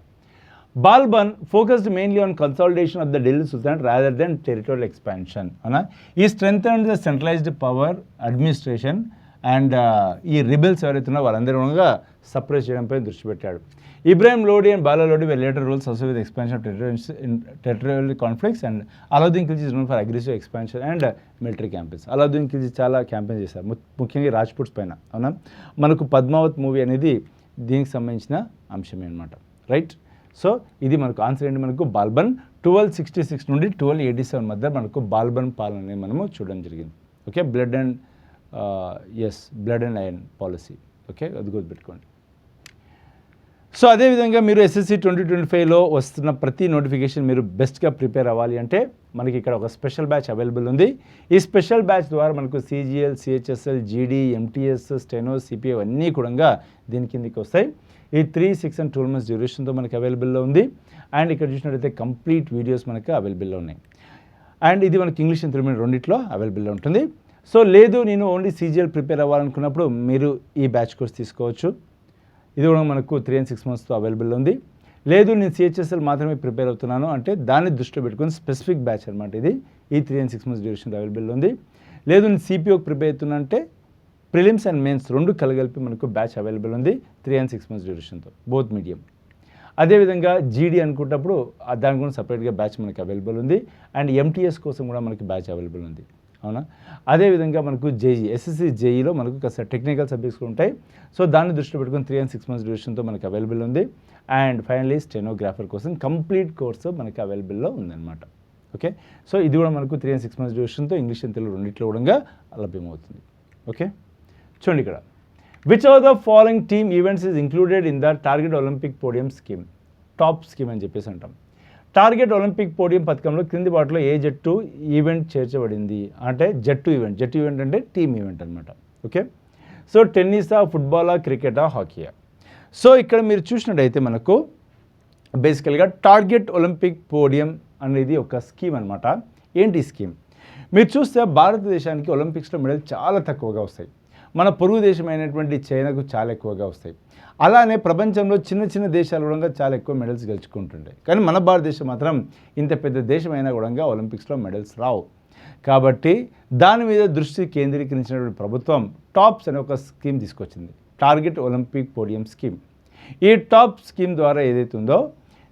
Balban focused mainly on consolidation of the Delhi Sultanate rather than territorial expansion. He strengthened the centralized power administration and ఈ రిబెల్స్ ఎవరైతే ఉన్నారో వాళ్ళందరూ కూడా సప్రెస్ చేయడంపై దృష్టి పెట్టాడు. Ibrahim Lodi and Bala Lodi were later rules also with expansion of territorial conflicts and Alauddin Khilji is known for aggressive expansion and military campaigns. Alauddin Khilji చాలా క్యాంపెయిన్ చేశారు, ముఖ్యంగా రాజ్పుట్స్ పైన. అవునా, మనకు పద్మావత్ మూవీ అనేది దీనికి సంబంధించిన అంశమే అనమాట. రైట్, సో ఇది మనకు ఆన్సర్ ఏంటి? మనకు బాల్బన్ 1266 నుండి 1287 మధ్య మనకు బాల్బన్ పాలన మనము చూడడం జరిగింది. Okay, blood and iron policy. Okay, అది గుర్తుపెట్టుకోండి. సో అదేవిధంగా మీరు ఎస్ఎస్సి 2025లో వస్తున్న ప్రతి నోటిఫికేషన్ మీరు బెస్ట్గా ప్రిపేర్ అవ్వాలి అంటే మనకి ఇక్కడ ఒక స్పెషల్ బ్యాచ్ అవైలబుల్ ఉంది. ఈ స్పెషల్ బ్యాచ్ ద్వారా మనకు సిజిఎల్, సిహెచ్ఎస్ఎల్, జీడీ, ఎంటీఎస్, స్టెనో, సిపిఐ అన్నీ కూడా దీని కిందకి వస్తాయి. ఈ 3, 6 and 12 months డ్యూరేషన్తో మనకి అవైలబుల్లో ఉంది. అండ్ ఇక్కడ చూసినట్టయితే కంప్లీట్ వీడియోస్ మనకు అవైలబుల్లో ఉన్నాయి. అండ్ ఇది మనకి ఇంగ్లీష్ అండ్ తెలుగు రెండిట్లో అవైలబుల్లో ఉంటుంది. సో లేదు నేను ఓన్లీ సిజిఎల్ ప్రిపేర్ అవ్వాలనుకున్నప్పుడు మీరు ఈ బ్యాచ్ కోర్స్ తీసుకోవచ్చు. ఇది కూడా మనకు 3 and 6 monthsతో అవైలబుల్లో ఉంది. లేదు నేను సిహెచ్ఎస్ఎల్ మాత్రమే ప్రిపేర్ అవుతున్నాను అంటే దాన్ని దృష్టిలో పెట్టుకుని స్పెసిఫిక్ బ్యాచ్ అనమాట ఇది. ఈ 3 and 6 months డ్యూరేషన్తో అవైలబుల్లో ఉంది. లేదు నేను సిపిఓకి ప్రిపేర్ అవుతున్నా అంటే ప్రిలిమ్స్ అండ్ మెయిన్స్ రెండు కలగలిపి మనకు బ్యాచ్ అవైలబుల్ ఉంది 3 and 6 months డ్యూరేషన్తో, బోత్ మీడియం. అదేవిధంగా జీడీ అనుకుంటప్పుడు దాని కూడా సపరేట్గా బ్యాచ్ మనకి అవైలబుల్ ఉంది. అండ్ ఎంటీఎస్ కోసం కూడా మనకి బ్యాచ్ అవైలబుల్ ఉంది. అవునా, అదేవిధంగా మనకు జేఈ, ఎస్ఎస్సి జేఈలో మనకు కాస్త టెక్నికల్ సబ్జెక్ట్స్ ఉంటాయి. సో దాన్ని దృష్టిలో పెట్టుకుని 3 and 6 months డ్యూరేషన్తో మనకి అవైలబుల్ ఉంది. అండ్ ఫైనలీ స్టెనోగ్రాఫర్ కోసం కంప్లీట్ కోర్సు మనకి అవైలబుల్లో ఉందన్నమాట. ఓకే, సో ఇది కూడా మనకు 3 and 6 months డ్యూరేషన్తో ఇంగ్లీష్ అండ్ తెలుగు రెండిట్లో కూడా లభ్యమవుతుంది. ఓకే, చూడండి ఇక్కడ. Which of the following team events is included in the target Olympic podium scheme? TOP scheme అని చెప్పేసి అంటాం. టార్గెట్ ఒలింపిక్ పోడియం పథకంలో క్రింది వాటిలో ఏ జట్టు ఈవెంట్ చేర్చబడింది అంటే జట్టు ఈవెంట్ అంటే టీమ్ ఈవెంట్ అనమాట. ఓకే, సో టెన్నిసా, ఫుట్బాలా, క్రికెటా, హాకీయా? సో ఇక్కడ మీరు చూసినట్టయితే మనకు బేసికల్గా టార్గెట్ ఒలింపిక్ పోడియం అనేది ఒక స్కీమ్ అనమాట. ఏంటి స్కీమ్? మీరు చూస్తే భారతదేశానికి ఒలింపిక్స్లో మెడల్ చాలా తక్కువగా వస్తాయి. మన పొరుగు దేశమైనటువంటి చైనాకు చాలా ఎక్కువగా వస్తాయి. అలానే ప్రపంచంలో చిన్న చిన్న దేశాలు కూడా చాలా ఎక్కువ మెడల్స్ గెలుచుకుంటుంటాయి. కానీ మన భారతదేశం మాత్రం ఇంత పెద్ద దేశమైనా కూడా ఒలింపిక్స్లో మెడల్స్ రావు. కాబట్టి దాని మీద దృష్టి కేంద్రీకరించినటువంటి ప్రభుత్వం టాప్స్ అనే ఒక స్కీమ్ తీసుకొచ్చింది, టార్గెట్ ఒలింపిక్ పోడియం స్కీమ్. ఈ టాప్ స్కీమ్ ద్వారా ఏదైతే ఉందో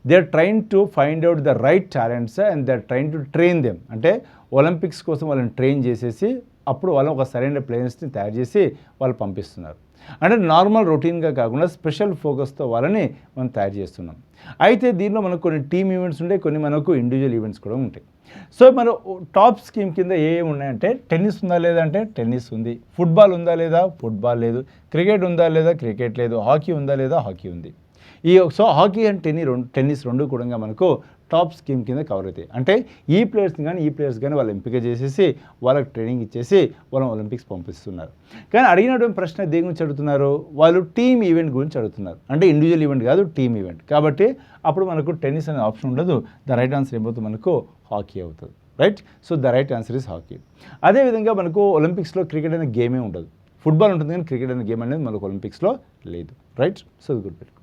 they are train to find out the right talents and they are train to train them. అంటే ఒలింపిక్స్ కోసం వాళ్ళని ట్రైన్ చేసేసి అప్పుడు వాళ్ళు ఒక సరైన ప్లేయర్స్ని తయారు చేసి వాళ్ళు పంపిస్తున్నారు. అంటే నార్మల్ రొటీన్గా కాకుండా స్పెషల్ ఫోకస్తో వాళ్ళని మనం తయారు చేస్తున్నాం. అయితే దీనిలో మనకు కొన్ని టీమ్ ఈవెంట్స్ ఉంటాయి, కొన్ని మనకు ఇండివిజువల్ ఈవెంట్స్ కూడా ఉంటాయి. సో మన టాప్ స్కీమ్ కింద ఏమి ఉన్నాయంటే టెన్నిస్ ఉందా లేదా అంటే టెన్నిస్ ఉంది, ఫుట్బాల్ ఉందా లేదా ఫుట్బాల్ లేదు, క్రికెట్ ఉందా లేదా క్రికెట్ లేదు, హాకీ ఉందా లేదా హాకీ ఉంది. సో హాకీ అండ్ టెన్నిస్ రెండు కూడా మనకు టాప్ స్కీమ్ కింద కవర్ అవుతాయి. అంటే ఈ ప్లేయర్స్ని కానీ వాళ్ళు ఎంపిక చేసేసి వాళ్ళకి ట్రైనింగ్ ఇచ్చేసి వాళ్ళని ఒలింపిక్స్ పంపిస్తున్నారు. కానీ అడిగినటువంటి ప్రశ్న దేని గురించి అడుగుతున్నారు? వాళ్ళు టీమ్ ఈవెంట్ గురించి అడుగుతున్నారు. అంటే ఇండివిజువల్ ఈవెంట్ కాదు, టీమ్ ఈవెంట్. కాబట్టి అప్పుడు మనకు టెన్నిస్ అనే ఆప్షన్ ఉండదు. ద రైట్ ఆన్సర్ ఏమవుతుంది? మనకు హాకీ అవుతుంది. Right, so the right answer is hockey. అదేవిధంగా మనకు ఒలింపిక్స్లో క్రికెట్ అనే గేమే ఉండదు. ఫుట్బాల్ ఉంటుంది కానీ క్రికెట్ అనే గేమ్ అనేది మనకు ఒలింపిక్స్లో లేదు. రైట్, సో ఇది గుర్తుపెట్టుకో.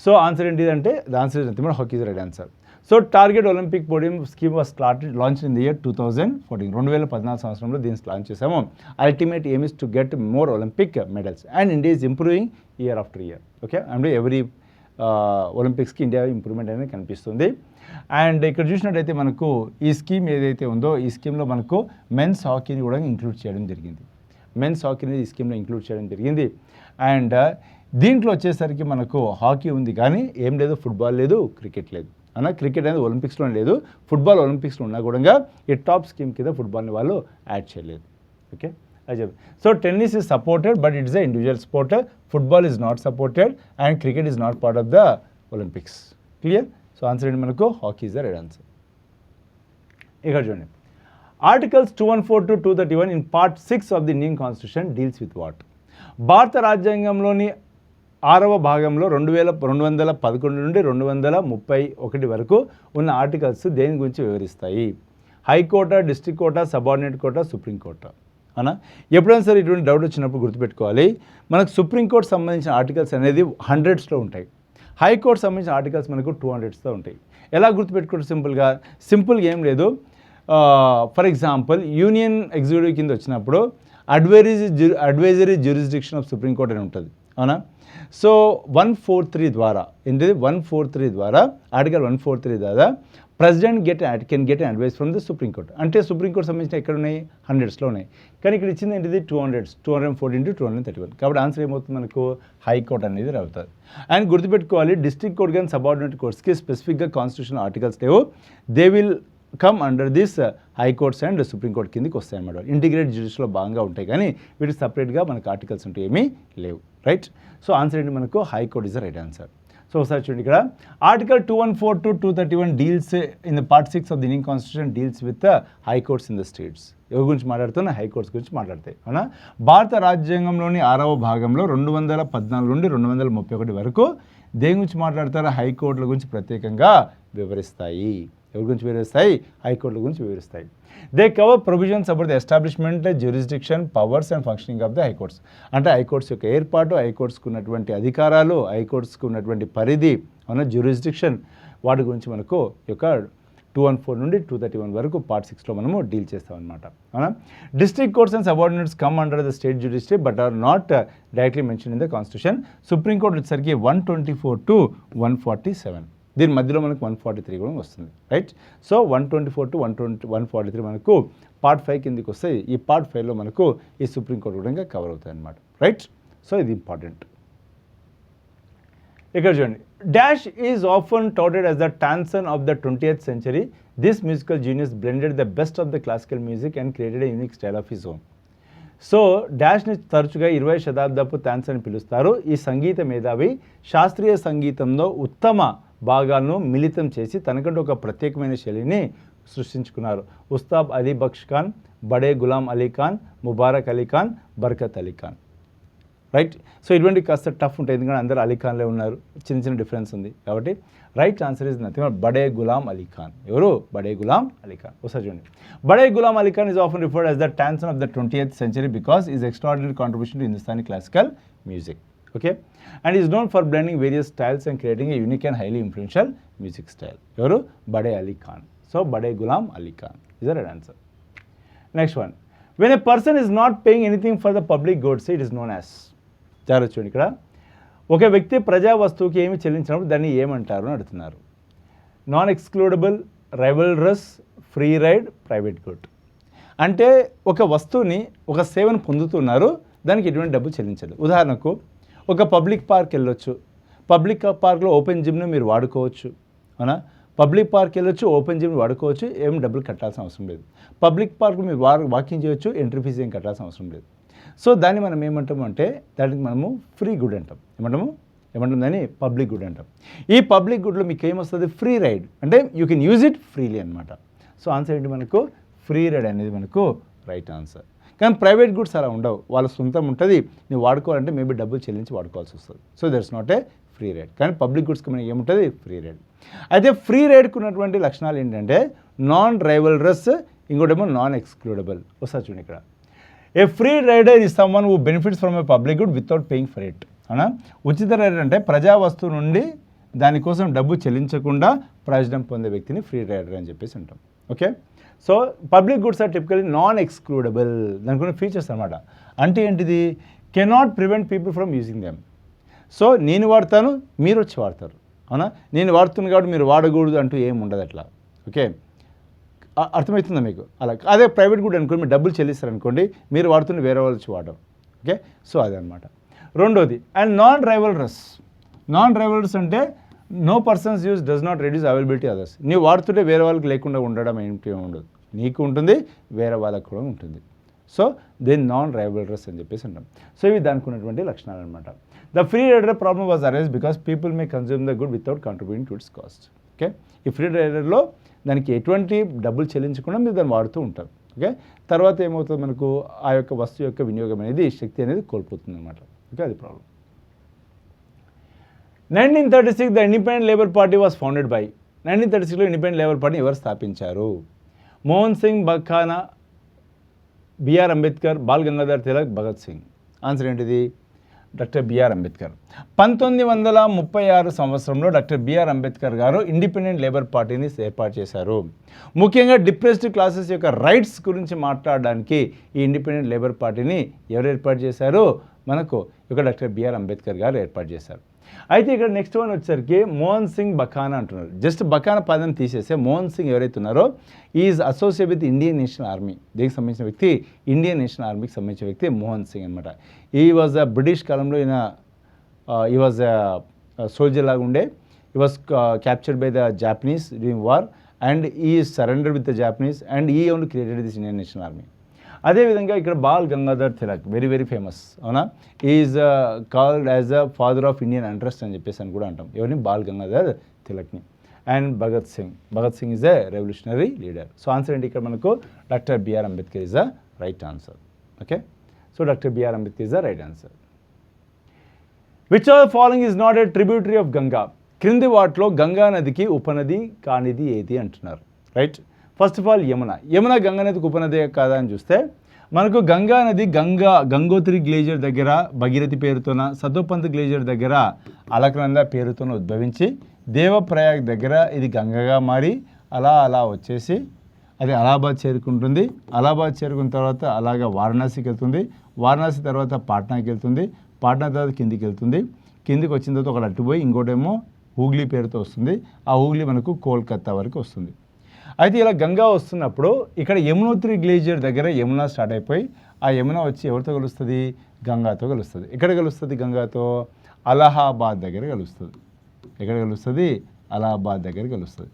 సో ఆన్సర్ ఏంటిదంటే the answer is hockey is right answer. So target Olympic podium scheme was launch in the year 2014. 2014 సంవత్సరంలో దీన్ని లాంచ్ చేసాము. Ultimate aim is to get more Olympic medals and India is improving year after year. Okay, అంటే ఎవ్రీ ఒలింపిక్స్కి ఇండియా ఇంప్రూవ్మెంట్ అనేది కనిపిస్తుంది. అండ్ ఇక్కడ చూసినట్టయితే మనకు ఈ స్కీమ్ ఏదైతే ఉందో ఈ స్కీమ్లో మనకు మెన్స్ హాకీని కూడా ఇంక్లూడ్ చేయడం జరిగింది. మెన్స్ హాకీని ఈ స్కీమ్లో ఇంక్లూడ్ చేయడం జరిగింది. అండ్ దీంట్లో వచ్చేసరికి మనకు హాకీ ఉంది కానీ ఏం లేదు, ఫుట్బాల్ లేదు, క్రికెట్ లేదు. అన్న క్రికెట్ అనేది ఒలింపిక్స్లో లేదు, ఫుట్బాల్ ఒలింపిక్స్లో ఉన్నా కూడా ఈ టాప్ స్కీమ్ కింద ఫుట్బాల్ని వాళ్ళు యాడ్ చేయలేదు. ఓకే, అది చెప్పి so tennis is supported but it's a individual sport. Football is not supported and cricket is not part of the Olympics. Clear? So answer ఏంటి మనకు hockey is the right answer. ఇక్కడ చూడండి, articles 214 to 231 in part 6 of the Indian constitution deals with what? భారత రాజ్యాంగంలోని 6వ భాగంలో 2211 నుండి 231 వరకు ఉన్న ఆర్టికల్స్ దేని గురించి వివరిస్తాయి? High court, district court, subordinate court, supreme court. అనా ఎప్పుడైనా సరే ఇటువంటి డౌట్ వచ్చినప్పుడు గుర్తుపెట్టుకోవాలి, మనకు సుప్రీంకోర్టు సంబంధించిన ఆర్టికల్స్ అనేది 100స్లో ఉంటాయి, హైకోర్టు సంబంధించిన ఆర్టికల్స్ మనకు 200స్లో ఉంటాయి. ఎలా గుర్తుపెట్టుకోవడం? సింపుల్గా ఏం లేదు. ఫర్ ఎగ్జాంపుల్ యూనియన్ ఎగ్జిక్యూటివ్ కింద వచ్చినప్పుడు అడ్వైజరీ జ్యూరిస్డిక్షన్ ఆఫ్ సుప్రీంకోర్టు అని ఉంటుంది, అవునా? సో 143 ద్వారా ఏంటిది 143 ద్వారా ఆర్టికల్ 143 ద్వారా president can get advice from the supreme court. అంటే సుప్రీంకోర్టు సంబంధించిన ఎక్కడ ఉన్నాయి? 100స్లో ఉన్నాయి. కానీ ఇక్కడ ఇచ్చింది ఏంటిది 214 to 231. కాబట్టి ఆన్సర్ ఏమవుతుంది మనకు? హైకోర్టు అనేది అవుతుంది. అండ్ గుర్తుపెట్టుకోవాలి, డిస్ట్రిక్ట్ కోర్ట్ కానీ సబార్డినేట్ కోర్ట్స్కి స్పెసిఫిక్గా కాన్స్టిట్యూషన్ ఆర్టికల్స్ లేవు. They will come under this high courts and supreme court కిందకి వస్తాయి అన్నమాట. ఇంటిగ్రేట్ జ్యుడిషియల్లో భాగంగా ఉంటాయి కానీ వీటికి సపరేట్గా మనకు ఆర్టికల్స్ ఉంటే ఏమీ లేవు. రైట్? సో ఆన్సర్ ఏంటి మనకు? High court is the right answer. So ఒకసారి చూడండి, ఇక్కడ article 214 to 231 deals in the part 6 of the Indian constitution deals with high courts in the states. ఎవరి గురించి మాట్లాడుతున్నా? హైకోర్ట్స్ గురించి మాట్లాడతాయి, అవునా? భారత రాజ్యాంగంలోని 6వ భాగంలో 214 నుండి 231 వరకు దేని గురించి మాట్లాడతారో? హైకోర్టుల గురించి ప్రత్యేకంగా వివరిస్తాయి. ఎవరి గురించి వివరిస్తాయి? హైకోర్టుల గురించి వివరిస్తాయి. They cover provisions about the establishment, jurisdiction, powers and functioning of the high courts. అంటే హైకోర్ట్స్ యొక్క ఏర్పాటు, హైకోర్ట్స్కి ఉన్నటువంటి అధికారాలు, హైకోర్ట్స్కి ఉన్నటువంటి పరిధి, అవునా, జ్యూరిస్డిక్షన్, వాటి గురించి మనకు యొక్క 214 నుండి 231 వరకు పార్ట్ 6లో మనము డీల్ చేస్తామన్నమాట, అవునా? District courts and subordinates come under the state judiciary but are not directly mention in the constitution. Supreme court వచ్చేసరికి 124 to 147. దీని మధ్యలో మనకు 143 కూడా వస్తుంది. రైట్? సో 124 to 143 మనకు పార్ట్ 5 కిందకి వస్తాయి. ఈ పార్ట్ 5లో మనకు ఈ సుప్రీంకోర్టు కూడా కవర్ అవుతాయి అన్నమాట. రైట్? సో ఇది ఇంపార్టెంట్. ఇక్కడ చూడండి, dash is often touted as the Tansen of the 20th century. This musical genius blended the best of the classical music and created a unique style of his own. So డాష్ని తరచుగా 20వ శతాబ్దపు టాన్స్ అని పిలుస్తారు. ఈ సంగీత మేధావి శాస్త్రీయ సంగీతంలో ఉత్తమ భాగాలను మిళితం చేసి తనకంటూ ఒక ప్రత్యేకమైన శైలిని సృష్టించుకున్నారు. ఉస్తాద్ అలీ బక్ష్ ఖాన్, బడే గులాం అలీ ఖాన్, ముబారక్ అలీ ఖాన్, బర్కత్ అలీ ఖాన్. రైట్? సో ఇటువంటి కాస్త టఫ్ ఉంటాయి, ఎందుకంటే అందరూ అలీ ఖాన్లే ఉన్నారు, చిన్న డిఫరెన్స్ ఉంది. కాబట్టి రైట్ ఆన్సర్ ఇస్ నథింగ్ బడే గులాం అలీ ఖాన్. ఎవరు? బడే గులాం అలీ ఖాన్. ఒకసారి చూడండి, Bade Ghulam Ali Khan is often referred as the Tansen of the 20th century because is extraordinary contribution to Hindustani classical music. Okay, and is known for blending various styles and creating a unique and highly influential music style. Evaru? Bade Ali Khan. So Bade Gulam Ali Khan is the right answer. Next one, when a person is not paying anything for the public goods, it is known as. జాగ్రత్త చూడండి, ఇక్కడ ఒక వ్యక్తి ప్రజా వస్తువుకి ఏమి చెల్లించినప్పుడు దాన్ని ఏమంటారు అని అడుగుతున్నారు. Non excludable, rivalrous, free ride, private good. అంటే ఒక వస్తువుని, ఒక సేవను పొందుతున్నారు, దానికి ఎటువంటి డబ్బు చెల్లించదు. ఉదాహరణకు ఒక పబ్లిక్ పార్క్ వెళ్ళొచ్చు, పబ్లిక్ పార్క్లో ఓపెన్ జిమ్ను మీరు వాడుకోవచ్చు, అవునా? పబ్లిక్ పార్క్ వెళ్ళొచ్చు, ఓపెన్ జిమ్ వాడుకోవచ్చు, ఏం డబ్బులు కట్టాల్సిన అవసరం లేదు. పబ్లిక్ పార్క్ మీరు వాకింగ్ చేయొచ్చు, ఎంట్రీ ఫీజు ఏం కట్టాల్సిన అవసరం లేదు. సో దాన్ని మనం ఏమంటాము అంటే దానికి మనము ఫ్రీ గుడ్ అంటాం. ఏమంటాం దాన్ని? పబ్లిక్ గుడ్ అంటాం. ఈ పబ్లిక్ గుడ్లో మీకు ఏమొస్తుంది? ఫ్రీ రైడ్, అంటే you can use it freely అనమాట. సో ఆన్సర్ ఏంటి మనకు? ఫ్రీ రైడ్ అనేది మనకు రైట్ ఆన్సర్. కానీ ప్రైవేట్ గుడ్స్ అలా ఉండవు, వాళ్ళ సొంతం ఉంటుంది, నువ్వు వాడుకోవాలంటే మేబీ డబ్బులు చెల్లించి వాడుకోవాల్సి వస్తుంది. So that's not a free ride. కానీ పబ్లిక్ గుడ్స్కి మనకి ఏముంటుంది? Free ride. అయితే ఫ్రీ రైడ్కి ఉన్నటువంటి లక్షణాలు ఏంటంటే నాన్ రైవల్రస్, ఇంకోటేమో నాన్ ఎక్స్క్లూడబుల్. ఒకసారి చూడండి, ఇక్కడ a free rider is someone who benefits from a public good without paying for it. అవునా? ఉచిత రైడర్ అంటే ప్రజా వస్తువు నుండి దానికోసం డబ్బు చెల్లించకుండా ప్రయోజనం పొందే వ్యక్తిని ఫ్రీ రైడర్ అని చెప్పేసి అంటాం. Okay, so public goods are typically non excludable. దానికి ఉన్న ఫీచర్స్ అనమాట. అంటే ఏంటిది? Cannot prevent people from using them. So నేను వాడతాను, మీరు వచ్చి వాడతారు, అవునా? నేను వాడుతున్నాను కాబట్టి మీరు వాడకూడదు అంటూ ఏం ఉండదు అట్లా. ఓకే, అర్థమవుతుందా మీకు? అలా అదే ప్రైవేట్ గుడ్ అనుకోండి, మీరు డబ్బులు చెల్లిస్తారనుకోండి, మీరు వాడుతున్న వేరే వాళ్ళు వచ్చి వాడరు. ఓకే, సో అదనమాట. రెండోది and non rivalrous. Non rivalrous అంటే no persons use does not reduce availability others. నీవు వాడుతుంటే వేరే వాళ్ళకి లేకుండా ఉండడం ఏంటి ఉండదు, నీకు ఉంటుంది, వేరే వాళ్ళకి కూడా ఉంటుంది. సో దెన్ నాన్ రైవల్రస్ అని చెప్పేసి అంటాం. సో ఇవి దానికి ఉన్నటువంటి లక్షణాలు అనమాట. The free rider problem was arise because people may consume the good without contributing to its cost. Okay, ఈ ఫ్రీ రైడర్లో దానికి ఎటువంటి డబ్బులు చెల్లించకుండా మీరు దాన్ని వాడుతూ ఉంటారు. ఓకే, తర్వాత ఏమవుతుంది, మనకు ఆ యొక్క వస్తువు యొక్క వినియోగం అనేది, శక్తి అనేది కోల్పోతుంది అనమాట. ఓకే, అది problem. 1936 the independent labour party was founded by. 1936లో ఇండిపెండెంట్ లేబర్ పార్టీని ఎవరు స్థాపించారు? మోహన్ సింగ్ బఖానా, బిఆర్ అంబేద్కర్, బాల్ గంగాధర్ తిలక్, భగత్ సింగ్. ఆన్సర్ ఏంటిది? Doctor B R Ambedkar. 1936 సంవత్సరంలో డాక్టర్ బిఆర్ అంబేద్కర్ గారు ఇండిపెండెంట్ లేబర్ పార్టీని ఏర్పాటు చేశారు. ముఖ్యంగా డిప్రెస్డ్ క్లాసెస్ యొక్క రైట్స్ గురించి మాట్లాడడానికి ఈ ఇండిపెండెంట్ లేబర్ పార్టీని ఎవరు ఏర్పాటు చేశారు? మనకు ఇక డాక్టర్ బిఆర్ అంబేద్కర్ గారు ఏర్పాటు చేశారు. అయితే ఇక్కడ నెక్స్ట్ వన్ వచ్చేసరికి మోహన్ సింగ్ బఖానా అంటున్నారు. జస్ట్ బఖానా పదం తీసేస్తే మోహన్ సింగ్ ఎవరైతే ఉన్నారో is associate with Indian national army. దీనికి సంబంధించిన వ్యక్తి ఇండియన్ నేషనల్ ఆర్మీకి సంబంధించిన వ్యక్తి మోహన్ సింగ్ అనమాట. ఈ వాజ్ అ బ్రిటిష్ కాలంలో ఈ వాజ్ అ సోల్జర్ లాగా ఉండే. He was captured by the Japanese during war and he surrender with the Japanese and he only created this Indian national army. అదేవిధంగా ఇక్కడ Bal Gangadhar Tilak very very famous, అవునా? Is called as a father of Indian interest అని చెప్పేసి అని కూడా అంటాం. ఎవరిని? బాల్ గంగాధర్ తిలక్ని. And Bhagat Singh is a revolutionary leader. So answer ఏంటి ఇక్కడ మనకు? Doctor B R Ambedkar is the right answer. Okay, so doctor B R Ambedkar is the right answer. Which of the following is not a tributary of Ganga? క్రింది వాటిలో గంగా నదికి ఉపనది కానిది ఏది అంటున్నారు. Right, first of all Yamuna Ganga నదికి ఉపనది కాదా అని చూస్తే మనకు గంగా నది గంగోత్రి గ్లేజియర్ దగ్గర భగీరథి పేరుతోన, సతోపంత్ గ్లేజియర్ దగ్గర అలకనంద పేరుతోన ఉద్భవించి దేవప్రయాగ్ దగ్గర ఇది గంగగా మారి అలా వచ్చేసి అది అలహాబాద్ చేరుకుంటుంది. అలహాబాద్ చేరుకున్న తర్వాత అలాగా వారణాసికి వెళ్తుంది. వారణాసి తర్వాత పాట్నాకి వెళ్తుంది. పాట్నా తర్వాత కిందికి వెళ్తుంది. కిందికి వచ్చిన తర్వాత ఒకటి అట్టుపోయి ఇంకోటేమో హూగ్లీ పేరుతో వస్తుంది. ఆ హూగ్లీ మనకు కోల్కత్తా వరకు వస్తుంది. అయితే ఇలా గంగా వస్తున్నప్పుడు ఇక్కడ యమునోత్రి గ్లేజియర్ దగ్గర యమున స్టార్ట్ అయిపోయి ఆ యమున వచ్చి ఎవరితో కలుస్తుంది? గంగాతో కలుస్తుంది. ఎక్కడ కలుస్తుంది? గంగాతో అలహాబాద్ దగ్గర కలుస్తుంది. ఎక్కడ కలుస్తుంది? అలహాబాద్ దగ్గర కలుస్తుంది.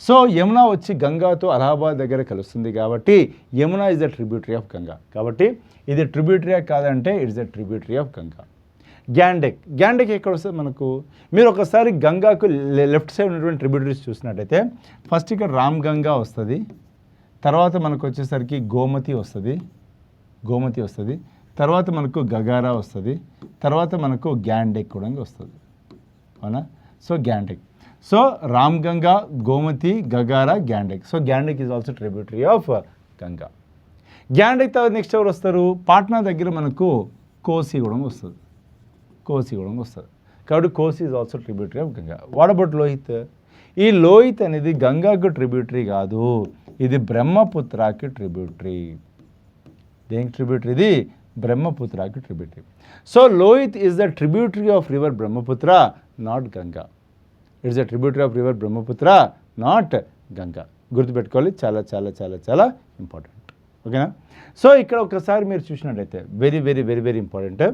సో యమున వచ్చి గంగాతో అలహాబాద్ దగ్గర కలుస్తుంది కాబట్టి Yamuna is the tributary of Ganga. కాబట్టి ఇది ట్రిబ్యూటరీ కాదంటే it's the tributary of Ganga. Gandak ఎక్కడ వస్తుంది మనకు? మీరు ఒకసారి గంగాకు లెఫ్ట్ సైడ్ ఉన్నటువంటి ట్రిబ్యూటరీస్ చూసినట్టయితే ఫస్ట్ ఇక్కడ రామ్ గంగా వస్తుంది. తర్వాత మనకు వచ్చేసరికి గోమతి వస్తుంది. తర్వాత మనకు గగారా వస్తుంది. తర్వాత మనకు గ్యాండెక్ కూడా వస్తుంది, అవునా? So Gandak. So Ram Ganga, Gomti, Ghaghara, Gandak. So Gandak is also tributary of Ganga. Gandak తర్వాత నెక్స్ట్ ఎవరు వస్తారు? పాట్నా దగ్గర మనకు కోసిగూడెం వస్తుంది. కాబట్టి Kosi is also tributary of Ganga. What about Lohit? ఈ లోహిత్ అనేది గంగాకు ట్రిబ్యూటరీ కాదు, ఇది బ్రహ్మపుత్రాకి ట్రిబ్యూటరీ. దేనికి ట్రిబ్యూటరీ? ఇది బ్రహ్మపుత్రాకి tributary. So Lohit is the tributary of river Brahmaputra, not Ganga. It's the tributary of river Brahmaputra, not Ganga. గుర్తుపెట్టుకోవాలి, చాలా చాలా చాలా చాలా ఇంపార్టెంట్. ఓకేనా? సో ఇక్కడ ఒకసారి మీరు చూసినట్లయితే very very very very important.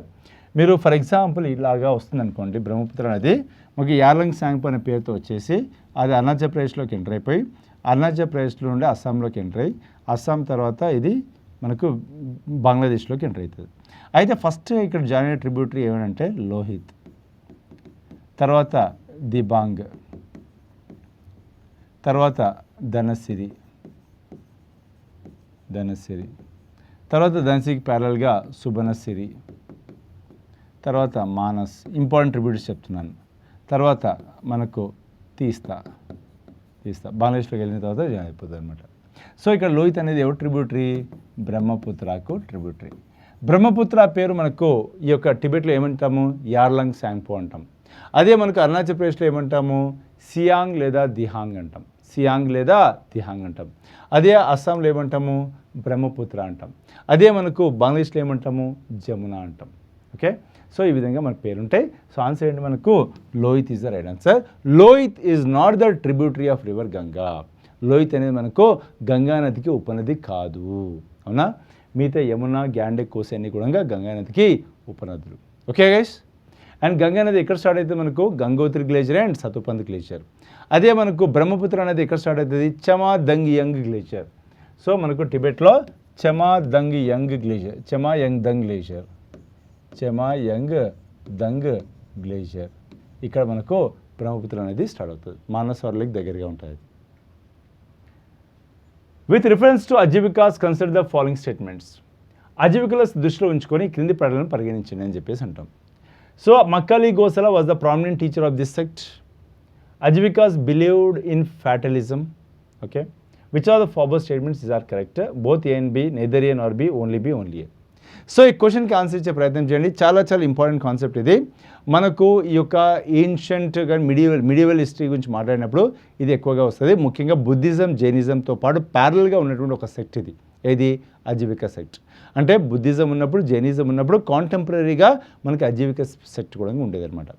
మీరు ఫర్ ఎగ్జాంపుల్ ఇలాగా వస్తుంది అనుకోండి, బ్రహ్మపుత్ర నది మనకి యార్లంగ్ సాంగ్పో అనే పేరుతో వచ్చేసి అది అరుణాచల్ ప్రదేశ్లోకి ఎంటర్ అయిపోయి అరుణాచల్ ప్రదేశ్లో నుండి అస్సాంలోకి ఎంటర్ అయ్యి అస్సాం తర్వాత ఇది మనకు బంగ్లాదేశ్లోకి ఎంటర్ అవుతుంది. అయితే ఫస్ట్ ఇక్కడ జాయిన్ అయ్యే ట్రిబ్యూటరీ ఏమంటే లోహిత్, తర్వాత దిబాంగ్, తర్వాత ధనసిరి, తర్వాత ధనసిరికి ప్యారల్గా సుబనసిరి, తర్వాత మానస్. ఇంపార్టెంట్ ట్రిబ్యూటరీస్ చెప్తున్నాను. తర్వాత మనకు తీస్తా బంగ్లాదేశ్లోకి వెళ్ళిన తర్వాత జాయిన్ అయిపోతుంది అనమాట. సో ఇక్కడ లోహిత్ అనేది ఎవరు ట్రిబ్యూటరీ? బ్రహ్మపుత్రకు ట్రిబ్యూటరీ. బ్రహ్మపుత్ర పేరు మనకు ఈ యొక్క టిబెట్లో ఏమంటాము? యార్లంగ్ సాంగ్పో అంటాం. అదే మనకు అరుణాచల్ ప్రదేశ్లో ఏమంటాము? సియాంగ్ లేదా దిహాంగ్ అంటాం. అదే అస్సాంలో ఏమంటాము? బ్రహ్మపుత్ర అంటాం. అదే మనకు బంగ్లాదేశ్లో ఏమంటాము? జమున అంటాం. ఓకే, సో ఈ విధంగా మనకు పేరుంటాయి. సో ఆన్సర్ ఏంటి మనకు Lohit is the right answer. Lohit is not the tributary of river Ganga. Lohit అనేది మనకు గంగా నదికి ఉపనది కాదు, అవునా. మిగతా యమున, గ్యాండే, కోసి అన్ని కూడా గంగా నదికి ఉపనదులు. ఓకే గైస్, అండ్ గంగా నది ఎక్కడ స్టార్ట్ అవుతుంది మనకు గంగోత్రి గ్లేషియర్ అండ్ సతుపంత్ గ్లేషియర్. అదే మనకు బ్రహ్మపుత్ర అనేది ఎక్కడ స్టార్ట్ అవుతుంది చమాదంగ్ గ్లేషియర్. సో మనకు టిబెట్లో చమాదంగ్ గ్లేషియర్, చమాయంగ్ గ్లేషియర్ ఇక్కడ మనకు బ్రహ్మపుత్ర అనేది స్టార్ట్ అవుతుంది, మానసరోవర్ దగ్గరగా ఉంటుంది. With reference to Ajivikas consider the following statements. అజీవికల దృష్టిలో ఉంచుకొని క్రింది ప్రకటనలను పరిగణించండి అని చెప్పేసి అంటాం. So Makkhali Gosala was the prominent teacher of this sect. Ajivikas believed in fatalism. Okay, which are the forward statements is are correct? Both A and B, neither A nor B, only B, only A. So ఈ క్వశ్చన్కి ఆన్సర్ ఇచ్చే ప్రయత్నం చేయండి. చాలా చాలా ఇంపార్టెంట్ కాన్సెప్ట్ ఇది. మనకు ఈ యొక్క ఏన్షియంట్ కానీ మిడివల్ హిస్టరీ గురించి మాట్లాడినప్పుడు ఇది ఎక్కువగా వస్తుంది. ముఖ్యంగా బుద్ధిజం, జైనిజంతో పాటు ప్యారల్గా ఉన్నటువంటి ఒక సెక్ట్ ఇది. ఏది అజీవిక సెక్ట్ అంటే బుద్ధిజం ఉన్నప్పుడు, జైనిజం ఉన్నప్పుడు కాంటెంపరీగా మనకి అజీవిక సెక్ట్ కూడా ఉండేదన్నమాట.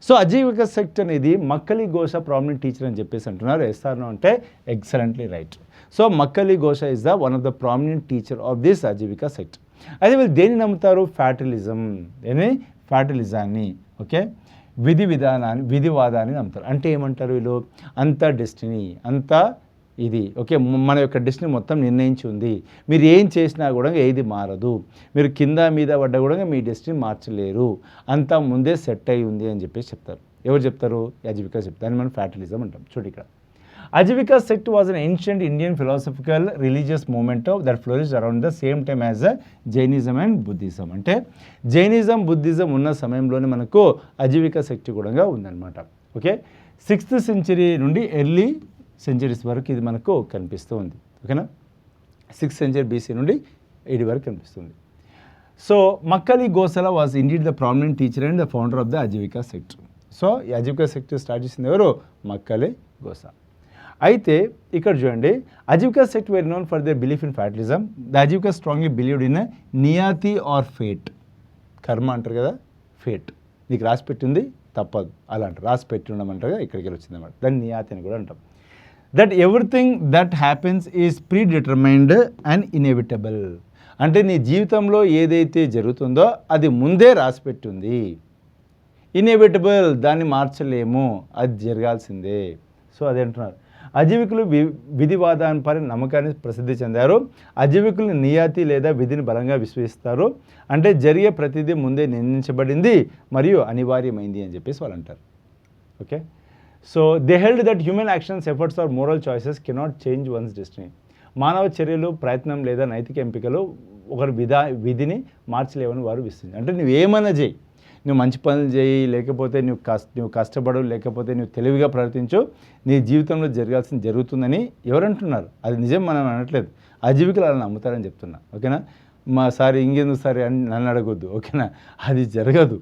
సో అజీవిక సెక్ట్ అనేది మక్కలి ఘోష ప్రామినెంట్ టీచర్ అని చెప్పేసి అంటున్నారు. ఎస్ఆర్నో అంటే ఎక్సలెంట్లీ రైట్. సో మక్కలి ఘోష is the one of the prominent teacher of this Aajeevika sect. అయితే వీళ్ళు దేన్ని నమ్ముతారు? ఫ్యాటలిజాన్ని. ఓకే, విధివాదాన్ని నమ్ముతారు. అంటే ఏమంటారు వీళ్ళు? అంతా డెస్టినీ, అంతా ఇది. ఓకే, మన యొక్క డెస్టినీ మొత్తం నిర్ణయించి ఉంది. మీరు ఏం చేసినా కూడా ఏది మారదు. మీరు కింద మీద పడ్డా కూడా మీ డెస్టినీ మార్చలేరు. అంతా ముందే సెట్ అయి ఉంది అని చెప్పేసి చెప్తారు. ఎవరు చెప్తారు? అజీవికా చెప్తారు. దాన్ని మనం ఫ్యాటలిజం అంటాం. చూడు ఇక్కడ Ajivika sect was an ancient Indian philosophical religious movement that flourished around the same time as Jainism and Buddhism. అంటే జైనిజం, బుద్ధిజం ఉన్న సమయంలోనే మనకు అజీవిక శక్తి కూడా ఉందన్నమాట. ఓకే, 6th century నుండి ఎర్లీ సెంచరీస్ వరకు ఇది మనకు కనిపిస్తూ ఉంది. ఓకేనా, 6th century BC నుండి 80 వరకు కనిపిస్తుంది. So Makkhali Gosala was indeed the prominent teacher and the founder of the Ajivika sect. So ఈ అజీవిక సెక్ట్ స్టార్ట్ చేసింది ఎవరు? మక్కలి గోస. అయితే ఇక్కడ చూడండి, Ajivika sect very known for their belief in fatalism. The Ajivika strongly believed in niyati or fate. కర్మ అంటారు కదా, ఫేట్. నీకు రాసి పెట్టింది తప్పదు అలా అంటారు. రాసి పెట్టి ఉండమంటారు కదా, ఇక్కడికి వచ్చింది అన్నమాట. దాన్ని నియాతి అని కూడా అంటాం. That everything that happens is pre determined and inevitable. అంటే నీ జీవితంలో ఏదైతే జరుగుతుందో అది ముందే రాసి పెట్టింది. ఇన్ఎవిటబుల్, దాన్ని మార్చలేము, అది జరగాల్సిందే. సో అదేంటున్నారు. అజీవికులు విధివాదానిపై నమ్మకాన్ని ప్రసిద్ధి చెందారు. అజీవికులు నియాతి లేదా విధిని బలంగా విశ్వసిస్తారు. అంటే జరిగే ప్రతిదీ ముందే నిర్ణయించబడింది మరియు అనివార్యమైంది అని చెప్పేసి వాళ్ళు అంటారు. Okay, so they held that human actions, efforts are moral choices cannot change one's destiny. మానవ చర్యలు, ప్రయత్నం లేదా నైతిక ఎంపికలు ఒకరి విధిని మార్చలేవని వారు విశ్వసించారు. అంటే నువ్వు ఏమైనా చేయి, నువ్వు మంచి పనులు చేయి, లేకపోతే నువ్వు కష్టపడు, లేకపోతే నువ్వు తెలివిగా ప్రవర్తించు, నీ జీవితంలో జరగాల్సింది జరుగుతుందని ఎవరంటున్నారు? అది నిజం మనం అనట్లేదు. అజీవికలు అలా నమ్ముతారని చెప్తున్నా. ఓకేనా, సారీ ఇంకెందుకు సారీ అని నన్ను అడగొద్దు. ఓకేనా, అది జరగదు.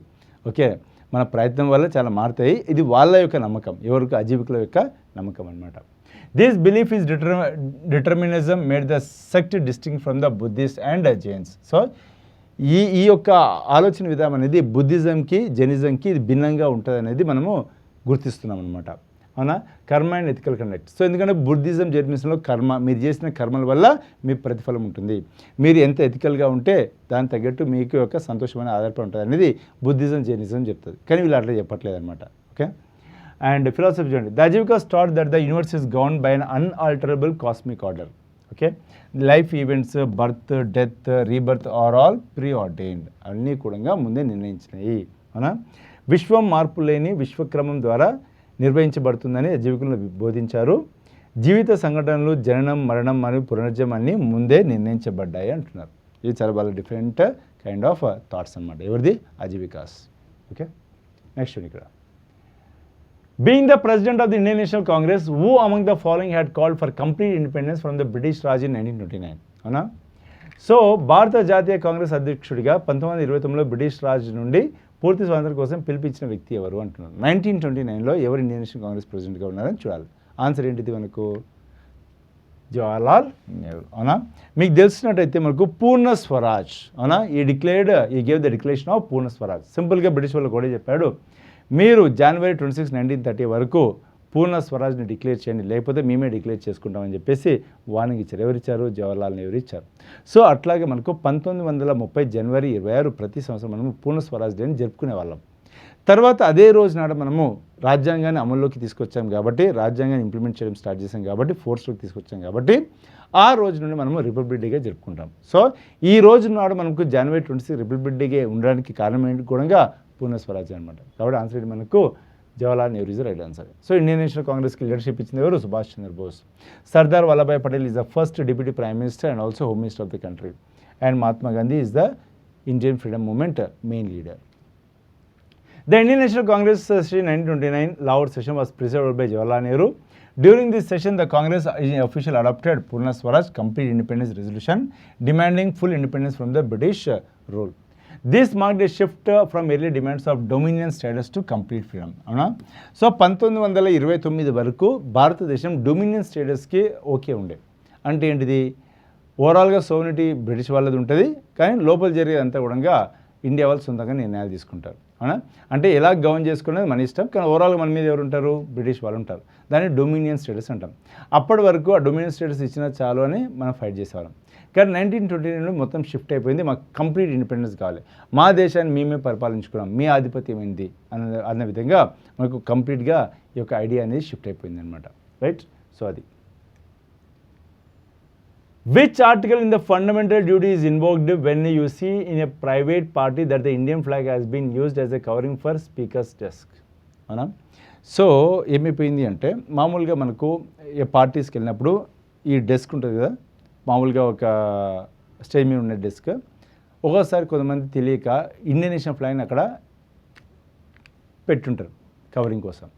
ఓకే, మన ప్రయత్నం వల్ల చాలా మారుతాయి. ఇది వాళ్ళ యొక్క నమ్మకం, ఎవరికి? అజీవికుల యొక్క నమ్మకం అనమాట. This belief is determinism made the sect distinct from the Buddhist and Jains. So ఈ యొక్క ఆలోచన విధానం అనేది బుద్ధిజంకి, జైనిజంకి ఇది భిన్నంగా ఉంటుంది అనేది మనము గుర్తిస్తున్నాం అనమాట. అవునా, కర్మ అండ్ ఎథికల్ కండక్ట్. సో ఎందుకంటే బుద్ధిజం, జైనిజంలో కర్మ, మీరు చేసిన కర్మల వల్ల మీ ప్రతిఫలం ఉంటుంది. మీరు ఎంత ఎథికల్గా ఉంటే దానికి తగ్గట్టు మీకు యొక్క సంతోషమైన ఆధారపడి ఉంటుంది అనేది బుద్ధిజం, జైనిజం చెప్తుంది. కానీ వీళ్ళు అట్లా చెప్పట్లేదు అనమాట. ఓకే, అండ్ ఫిలాసఫీ చూడండి. The Ajivikas taught that the universe is governed by an unalterable cosmic order. Okay, life events, birth, death, rebirth are all preordained. అన్నీ కూడా ముందే నిర్ణయించినాయి. అవునా, విశ్వం మార్పు లేని విశ్వక్రమం ద్వారా నిర్వహించబడుతుందని అజీవికులను బోధించారు. జీవిత సంఘటనలు, జననం, మరణం మరియు పునర్జన్మ అన్నీ ముందే నిర్ణయించబడ్డాయి అంటున్నారు. ఇది చాలా బాగా డిఫరెంట్ కైండ్ ఆఫ్ థాట్స్ అనమాట. ఎవరిది? అజీవికాస్. ఓకే, నెక్స్ట్ ఇక్కడ. Being the president of the Indian National Congress, who among the following had called for complete independence from the British Raj in 1929? అవునా, సో భారత జాతీయ కాంగ్రెస్ అధ్యక్షుడిగా 1929లో బ్రిటిష్ రాజ్ నుండి పూర్తి స్వాతంత్రం కోసం పిలిపించిన వ్యక్తి ఎవరు అంటున్నారు. 1929లో ఎవరు ఇండియన్ నేషనల్ కాంగ్రెస్ ప్రెసిడెంట్గా ఉన్నారని చూడాలి. ఆన్సర్ ఏంటిది మనకు? జవహర్లాల్ నెహ్రూ. అవునా? మీకు తెలిసినట్టయితే మనకు పూర్ణ స్వరాజ్, అవునా, ఈ గేవ్ ద డిక్లరేషన్ ఆఫ్ పూర్ణ స్వరాజ్. సింపుల్గా బ్రిటిష్ వాళ్ళు కూడా చెప్పాడు, మీరు జనవరి 26, 1930 వరకు పూర్ణ స్వరాజ్ని డిక్లేర్ చేయండి, లేకపోతే మేమే డిక్లేర్ చేసుకుంటామని చెప్పేసి వార్నింగ్ ఇచ్చారు. ఎవరిచ్చారు? జవహర్లాల్ నెహ్రూ ఇచ్చారు. సో అట్లాగే మనకు 1930 జనవరి 26 ప్రతి సంవత్సరం మనము పూర్ణ స్వరాజ్ డేని జరుపుకునే వాళ్ళం. తర్వాత అదే రోజు నాడు మనము రాజ్యాంగాన్ని అమల్లోకి తీసుకొచ్చాం కాబట్టి, రాజ్యాంగాన్ని ఇంప్లిమెంట్ చేయడం స్టార్ట్ చేసాం కాబట్టి, ఫోర్స్లోకి తీసుకొచ్చాం కాబట్టి, ఆ రోజు నుండి మనము రిపబ్లిక్ డేగా జరుపుకుంటాం. సో ఈ రోజు నాడు మనకు జనవరి 26 రిపబ్లిక్ డేగా ఉండడానికి కారణం ఏంటి కూడా పూర్ణ స్వరాజ్యం అనమాట. కాబట్టి ఆన్సర్ ఏంటి మనకు Jawaharlal Nehru is the right answer. So Indian national కాంగ్రెస్కి లీడర్షిప్ ఇచ్చింది ఎవరు? Subhash Chandrabose. Sardar Vallabhbhai Patel is the first deputy prime minister and also home minister of the country. And Mahatma Gandhi is the Indian freedom movement main leader. The Indian National Congress session 1929 Lahore session was presided by Jawaharlal Nehru. During this session, the Congress officially adopted Purna Swaraj Complete Independence Resolution demanding full independence from the British rule. This marked a shift from early demands of dominion status to complete freedom. అవునా? సో 1929 వరకు భారతదేశం డొమినియన్ స్టేటస్కి ఓకే ఉండే. అంటే ఏంటిది? ఓవరాల్గా సోవెనిటీ బ్రిటిష్ వాళ్ళది ఉంటుంది, కానీ లోపల జరిగేదంతా కూడా ఇండియా వాళ్ళు సొంతంగా నిర్ణయాలు తీసుకుంటారు. అవునా? అంటే ఎలా గవర్న్ చేసుకునేది మన ఇష్టం, కానీ ఓవరాల్గా మన మీద ఎవరు ఉంటారు? బ్రిటిష్ వాళ్ళు ఉంటారు. దాన్ని డొమినియన్ స్టేటస్ అంటాం. అప్పటి వరకు ఆ డొమినియన్ స్టేటస్ ఇచ్చినా చాలు అని మనం ఫైట్ చేసేవాళ్ళం. కానీ 1929 మొత్తం షిఫ్ట్ అయిపోయింది. మాకు కంప్లీట్ ఇండిపెండెన్స్ కావాలి, మా దేశాన్ని మేమే పరిపాలించుకున్నాం, మీ ఆధిపత్యం ఏంటి అన్న విధంగా మనకు కంప్లీట్గా ఈ యొక్క ఐడియా అనేది షిఫ్ట్ అయిపోయింది అనమాట. రైట్? సో అది. Which article in the fundamental duty is invoked when you see in a private party that the Indian flag has been used as a covering for speaker's desk? అవునా? సో ఏమైపోయింది అంటే, మామూలుగా మనకు ఏ పార్టీస్కి వెళ్ళినప్పుడు ఈ డెస్క్ ఉంటుంది కదా, మామూలుగా ఒక స్టేజ్ మీద ఉన్న డెస్క్, ఒక్కోసారి కొంతమంది తెలియక ఇండియన్ నేషనల్ ఫ్లాగ్ని అక్కడ పెట్టుంటారు కవరింగ్ కోసం.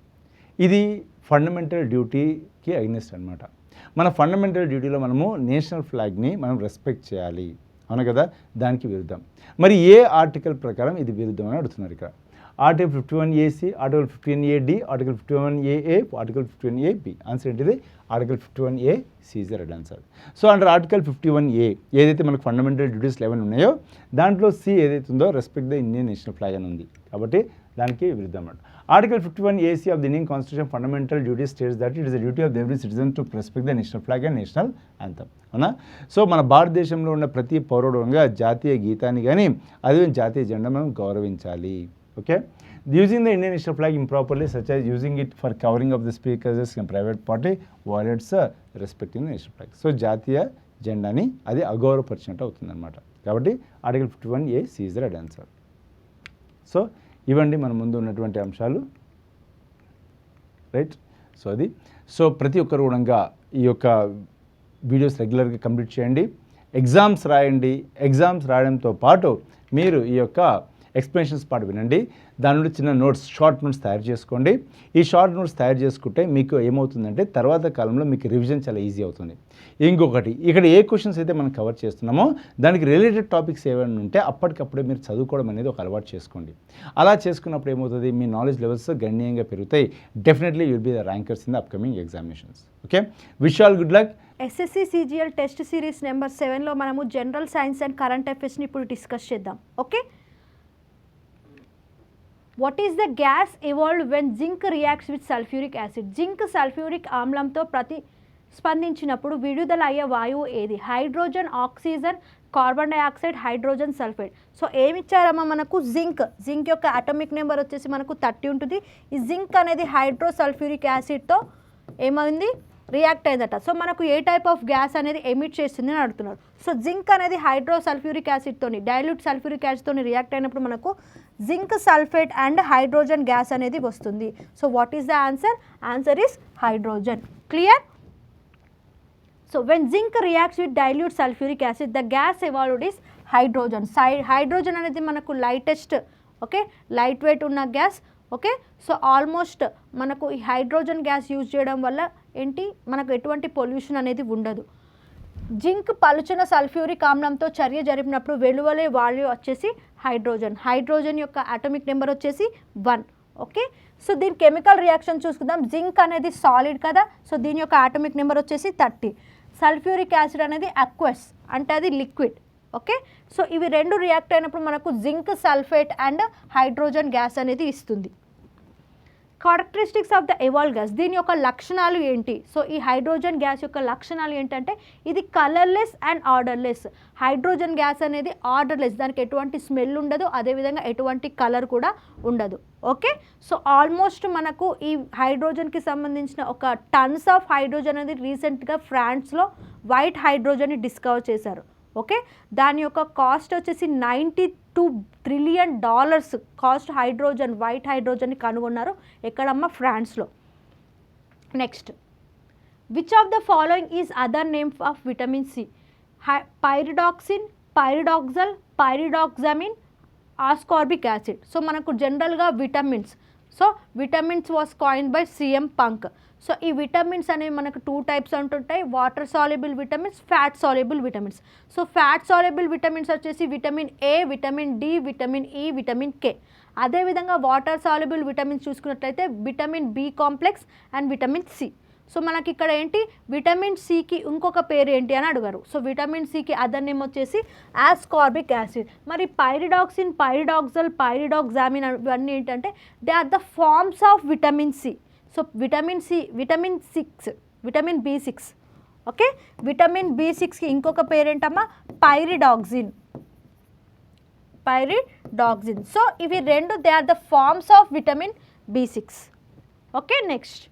ఇది ఫండమెంటల్ డ్యూటీకి అగైనెస్ట్ అనమాట. మన ఫండమెంటల్ డ్యూటీలో మనము నేషనల్ ఫ్లాగ్ని మనం రెస్పెక్ట్ చేయాలి, అవును కదా? దానికి విరుద్ధం. మరి ఏ ఆర్టికల్ ప్రకారం ఇది విరుద్ధం అని అడుగుతున్నారు ఇక్కడ. Article 51AC, article 51AD, article 51AA, article 51AB. Answer ఏంటిది? Article 51AC is the right answer. So under article 51A ఏదైతే మనకు ఫండమెంటల్ డ్యూటీస్ 11 ఉన్నాయో దాంట్లో C ఏదైతే ఉందో respect the Indian national flag అని ఉంది, కాబట్టి దానికి విరుద్ధం అన్నమాట. Article 51AC of the Indian constitution fundamental duty states that it is the duty of every citizen to respect the national flag and national anthem. అవునా? సో మన భారతదేశంలో ఉన్న ప్రతి పౌరుడుగా జాతీయ గీతాన్ని కానీ అదే జాతీయ జెండా మనం గౌరవించాలి. Okay? Using the Indian national flag improperly such as using it for covering of the speakers in private party violates respecting the national flag. So జాతీయ జెండాని అది అగౌరవపరిచినట్టు అవుతుందన్నమాట. కాబట్టి article 51AC is the right answer. So ఇవ్వండి మన ముందు ఉన్నటువంటి అంశాలు. రైట్? సో అది. సో ప్రతి ఒక్కరు కూడా ఈ యొక్క వీడియోస్ రెగ్యులర్గా కంప్లీట్ చేయండి, ఎగ్జామ్స్ రాయండి. ఎగ్జామ్స్ రాయడంతో పాటు మీరు ఈ యొక్క ఎక్స్ప్లెనేషన్స్ పాటు వినండి. దాని నుండి చిన్న నోట్స్, షార్ట్ నోట్స్ తయారు చేసుకోండి. ఈ షార్ట్ నోట్స్ తయారు చేసుకుంటే మీకు ఏమవుతుందంటే తర్వాత కాలంలో మీకు రివిజన్ చాలా ఈజీ అవుతుంది. ఇంకొకటి, ఇక్కడ ఏ క్వశ్చన్స్ అయితే మనం కవర్ చేస్తున్నామో దానికి రిలేటెడ్ టాపిక్స్ ఏమైనా ఉంటే అప్పటికప్పుడే మీరు చదువుకోవడం అనేది ఒక అలవాటు చేసుకోండి. అలా చేసుకున్నప్పుడు ఏమవుతుంది? మీ నాలెడ్జ్ లెవెల్స్ గణనీయంగా పెరుగుతాయి. Definitely you'll be the rankers in the upcoming examinations. Okay? Wish all good luck. SSC CGL test series number 7లో మనము జనరల్ సైన్స్ అండ్ కరెంట్ అఫైర్స్ని ఇప్పుడు డిస్కస్ చేద్దాం. Okay? What is the gas evolved when zinc reacts with sulfuric acid? Zinc sulphuric ఆమ్లంతో ప్రతిస్పందించినప్పుడు విడుదల అయ్యే వాయువు ఏది? Hydrogen, oxygen, carbon dioxide, hydrogen sulphide. So ఏమిచ్చారమ్మా మనకు? జింక్ యొక్క అటామిక్ నెంబర్ వచ్చేసి మనకు 30 ఉంటుంది. ఈ జింక్ అనేది హైడ్రో సల్ఫ్యూరిక్ యాసిడ్తో ఏమైంది? రియాక్ట్ అయిందట. సో మనకు ఏ టైప్ ఆఫ్ గ్యాస్ అనేది ఎమిట్ చేస్తుంది అని అడుగుతున్నారు. సో జింక్ అనేది హైడ్రో సల్ఫ్యూరిక్ యాసిడ్తోని, డైల్యూట్ సల్ఫ్యూరిక్ యాసిడ్తోని రియాక్ట్ అయినప్పుడు మనకు zinc sulphate and hydrogen gas అనేది వస్తుంది. So what is the answer? Answer is hydrogen. Clear? So when zinc reacts with dilute sulphuric acid the gas evolved is hydrogen. Hydrogen అనేది మనకు లైటెస్ట్, ఓకే, లైట్ వెయిట్ ఉన్న గ్యాస్. ఓకే? సో ఆల్మోస్ట్ మనకు ఈ హైడ్రోజన్ గ్యాస్ యూజ్ చేయడం వల్ల ఏంటి? మనకు ఎటువంటి పొల్యూషన్ అనేది ఉండదు. జింక్ పలుచన సల్ఫ్యూరిక్ ఆమ్లంతో చర్య జరిపినప్పుడు వెలువలే వాల్యూ వచ్చేసి హైడ్రోజన్ యొక్క అటామిక్ నెంబర్ వచ్చేసి 1. ఓకే? సో దీని కెమికల్ రియాక్షన్ చూసుకుందాం. జింక్ అనేది సాలిడ్ కదా, సో దీని యొక్క అటామిక్ నెంబర్ వచ్చేసి 30. సల్ఫ్యూరిక్ యాసిడ్ అనేది అక్వస్ అంటే అది లిక్విడ్. ఓకే, సో ఇవి రెండు రియాక్ట్ అయినప్పుడు మనకు zinc sulphate and hydrogen gas అనేది ఇస్తుంది. Characteristics of the evolve gas, దీని యొక్క లక్షణాలు ఏంటి? సో ఈ హైడ్రోజన్ గ్యాస్ యొక్క లక్షణాలు ఏంటంటే ఇది colourless and odourless. Hydrogen gas అనేది ఆర్డర్లెస్, దానికి ఎటువంటి స్మెల్ ఉండదు, అదేవిధంగా ఎటువంటి కలర్ కూడా ఉండదు. ఓకే, సో ఆల్మోస్ట్ మనకు ఈ హైడ్రోజన్కి సంబంధించిన ఒక టన్స్ ఆఫ్ హైడ్రోజన్ అనేది రీసెంట్గా ఫ్రాన్స్లో వైట్ హైడ్రోజన్ని డిస్కవర్ చేశారు. ఓకే, దాని యొక్క కాస్ట్ వచ్చేసి $92 ట్రిలియన్ కాస్ట్ హైడ్రోజన్, వైట్ హైడ్రోజన్ని కనుగొన్నారు. ఎక్కడమ్మా? ఫ్రాన్స్లో. Next, which of the following is other name of vitamin C? Pyridoxine, pyridoxal, pyridoxamine, ascorbic acid. So మనకు జనరల్గా vitamins, so vitamins was coined by C M Punk. So ఈ విటమిన్స్ అనేవి మనకు 2 టైప్స్ ఉంటుంటాయి, water soluble vitamins, fat soluble vitamins. So fat soluble vitamins వచ్చేసి విటమిన్ ఏ, vitamin D, vitamin E, vitamin K. అదేవిధంగా వాటర్ సాల్యుబుల్ విటమిన్స్ చూసుకున్నట్లయితే vitamin B complex and vitamin C. So మనకి ఇక్కడ ఏంటి, విటమిన్ సికి ఇంకొక పేరు ఏంటి అని అడిగారు. సో విటమిన్ సికి అదర్ నేమ్ వచ్చేసి ఆస్కార్బిక్ యాసిడ్. మరి పైరిడాక్సిన్, పైరిడాక్సల్, పైరిడాక్సామిన్ ఇవన్నీ ఏంటంటే they are the forms of vitamin C. So vitamin C, vitamin బి6. ఓకే, విటమిన్ బి6కి ఇంకొక పేరేంటమ్మా? పైరిడాక్సిన్. సో ఇవి రెండు they are the forms of vitamin బి6. Okay, next,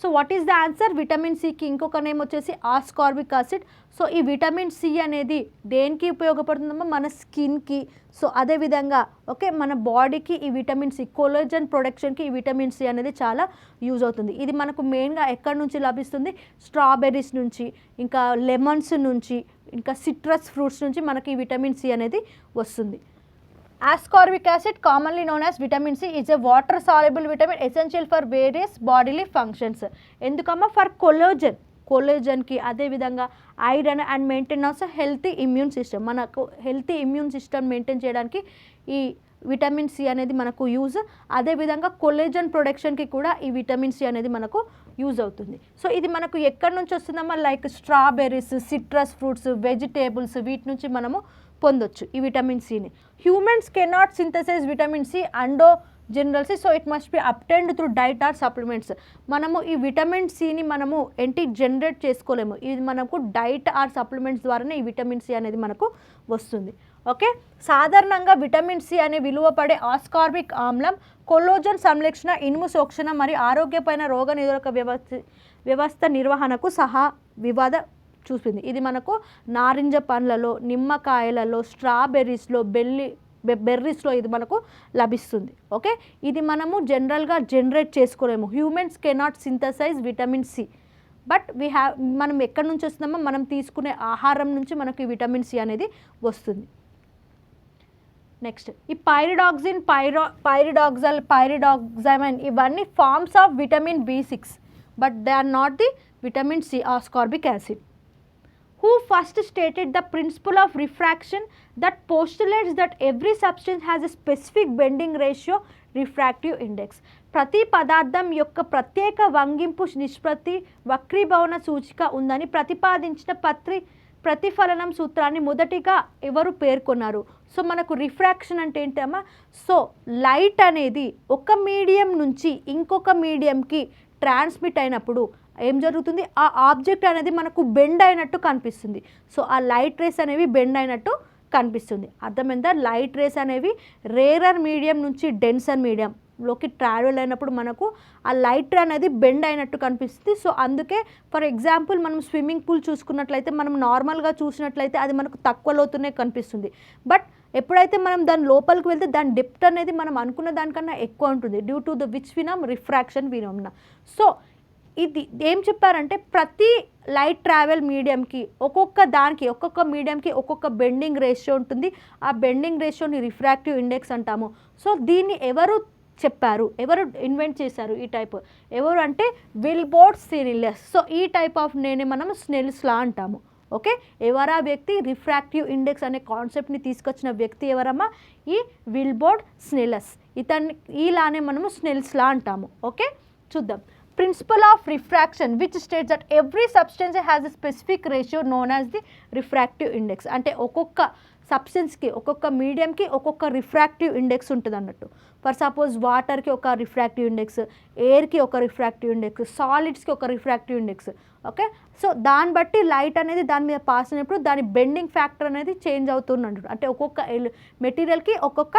so what is the answer? Vitamin సికి ఇంకొక నేమ్ వచ్చేసి ఆస్కార్బిక్ యాసిడ్. సో ఈ విటమిన్ సి అనేది దేనికి ఉపయోగపడుతుందమ్మా? మన స్కిన్కి. సో అదేవిధంగా ఓకే, మన బాడీకి ఈ విటమిన్ సి, కొలాజన్ ప్రొడక్షన్కి ఈ విటమిన్ సి అనేది చాలా యూజ్ అవుతుంది. ఇది మనకు మెయిన్గా ఎక్కడి నుంచి లభిస్తుంది? స్ట్రాబెర్రీస్ నుంచి, ఇంకా లెమన్స్ నుంచి, ఇంకా సిట్రస్ ఫ్రూట్స్ నుంచి మనకి ఈ విటమిన్ సి అనేది వస్తుంది. Ascorbic acid, commonly known as vitamin C, is a water soluble vitamin essential for various bodily functions. ఎందుకమ్మా? ఫర్ కొలోజన్కి, అదేవిధంగా iron and maintenance healthy immune system. మనకు హెల్తీ ఇమ్యూన్ సిస్టమ్ మెయింటైన్ చేయడానికి ఈ విటమిన్ సి అనేది మనకు యూజ్. అదేవిధంగా కొలేజన్ ప్రొడక్షన్కి కూడా ఈ విటమిన్ సి అనేది మనకు యూజ్ అవుతుంది. సో ఇది మనకు ఎక్కడి నుంచి వస్తుందమ్మా? Like strawberries, citrus fruits, vegetables, వీటి నుంచి మనము పొందొచ్చు ఈ విటమిన్ సిని. Humans cannot synthesise vitamin C అండో జనరల్సీ, so it must be obtained through diet or supplements. మనము ఈ విటమిన్ సిని మనము జనరేట్ చేసుకోలేము, ఇది మనకు డైట్ ఆర్ సప్లిమెంట్స్ ద్వారానే ఈ విటమిన్ సి అనేది మనకు వస్తుంది. ఓకే, సాధారణంగా విటమిన్ సి అనే విలువ పడే ఆస్కార్బిక్ ఆమ్లం కొల్లోజన్ సంరక్షణ, ఇనుము శోషణ మరియు ఆరోగ్యపైన రోగ నిరోధక వ్యవస్థ నిర్వహణకు సహా వివాద చూపింది. ఇది మనకు నారింజ పండ్లలో, నిమ్మకాయలలో, స్ట్రాబెర్రీస్లో, బెర్రీస్లో ఇది మనకు లభిస్తుంది. ఓకే, ఇది మనము జనరల్గా జనరేట్ చేసుకోలేము. Humans cannot synthesise vitamin C, but మనం ఎక్కడి నుంచి వస్తుందమ్మా? మనం తీసుకునే ఆహారం నుంచి మనకు ఈ విటమిన్ సి అనేది వస్తుంది. నెక్స్ట్, ఈ పైరిడాక్సిన్, పైరిడాక్సల్, పైరిడాక్సామిన్ ఇవన్నీ ఫార్మ్స్ ఆఫ్ విటమిన్ బి6, but they are not the vitamin C ascorbic acid. Who first stated the principle of refraction that postulates that every substance has a specific bending ratio refractive index? ప్రతి పదార్థం యొక్క ప్రత్యేక వంగింపు నిష్పత్తి వక్రీభవన సూచిక ఉందని ప్రతిపాదించిన ప్రతిఫలనం సూత్రాన్ని మొదటిగా ఎవరు పేర్కొన్నారు? సో మనకు రిఫ్రాక్షన్ అంటే ఏంటమ్మా? సో లైట్ అనేది ఒక మీడియం నుంచి ఇంకొక మీడియంకి ట్రాన్స్మిట్ అయినప్పుడు ఏం జరుగుతుంది? ఆ ఆబ్జెక్ట్ అనేది మనకు బెండ్ అయినట్టు కనిపిస్తుంది. సో ఆ లైట్ రేస్ అనేవి బెండ్ అయినట్టు కనిపిస్తుంది. అర్థమైందా? లైట్ రేస్ అనేవి రేరర్ మీడియం నుంచి డెన్సర్ మీడియంలోకి ట్రావెల్ అయినప్పుడు మనకు ఆ లైట్ రే అనేది బెండ్ అయినట్టు కనిపిస్తుంది. సో అందుకే ఫర్ ఎగ్జాంపుల్ మనం స్విమ్మింగ్ పూల్ చూసుకున్నట్లయితే, మనం నార్మల్గా చూసినట్లయితే అది మనకు తక్కువ లోతునే కనిపిస్తుంది. బట్ ఎప్పుడైతే మనం దాని లోపలికి వెళ్తే దాని డెప్త్ అనేది మనం అనుకున్న దానికన్నా ఎక్కువ ఉంటుంది, due to the which phenomenon refraction వినామ్నా. సో ఇది ఏం చెప్పారంటే ప్రతి లైట్ ట్రావెల్ మీడియంకి ఒక్కొక్క మీడియంకి ఒక్కొక్క బెండింగ్ రేషియో ఉంటుంది. ఆ బెండింగ్ రేషియోని రిఫ్రాక్టివ్ ఇండెక్స్ అంటాము. సో దీన్ని ఎవరు చెప్పారు, ఎవరు ఇన్వెంట్ చేశారు ఈ టైప్? ఎవరు అంటే విల్బోర్డ్ స్నెల్స్. సో ఈ టైప్ ఆఫ్ నేనే మనం స్నెల్స్ లా అంటాము. ఓకే, ఎవరా వ్యక్తి? రిఫ్రాక్టివ్ ఇండెక్స్ అనే కాన్సెప్ట్ని తీసుకొచ్చిన వ్యక్తి ఎవరమ్మా? ఈ విల్బోర్డ్ స్నెల్స్. ఈలానే మనము స్నెల్స్ లా అంటాము. ఓకే, చూద్దాం. Principle of refraction which states that every substance has a specific ratio known as the refractive index. అంటే ఒక్కొక్క సబ్స్టెన్స్కి ఒక్కొక్క మీడియంకి ఒక్కొక్క రిఫ్రాక్టివ్ ఇండెక్స్ ఉంటుంది అన్నట్టు. ఫర్ సపోజ్ వాటర్కి ఒక రిఫ్రాక్టివ్ ఇండెక్స్, ఎయిర్కి ఒక రిఫ్రాక్టివ్ ఇండెక్స్, సాలిడ్స్కి ఒక రిఫ్రాక్టివ్ ఇండెక్స్. ఓకే, సో దాన్ని బట్టి లైట్ అనేది దాని మీద పాస్ అయినప్పుడు దాని బెండింగ్ ఫ్యాక్టర్ అనేది చేంజ్ అవుతున్నట్టు. అంటే ఒక్కొక్క మెటీరియల్కి ఒక్కొక్క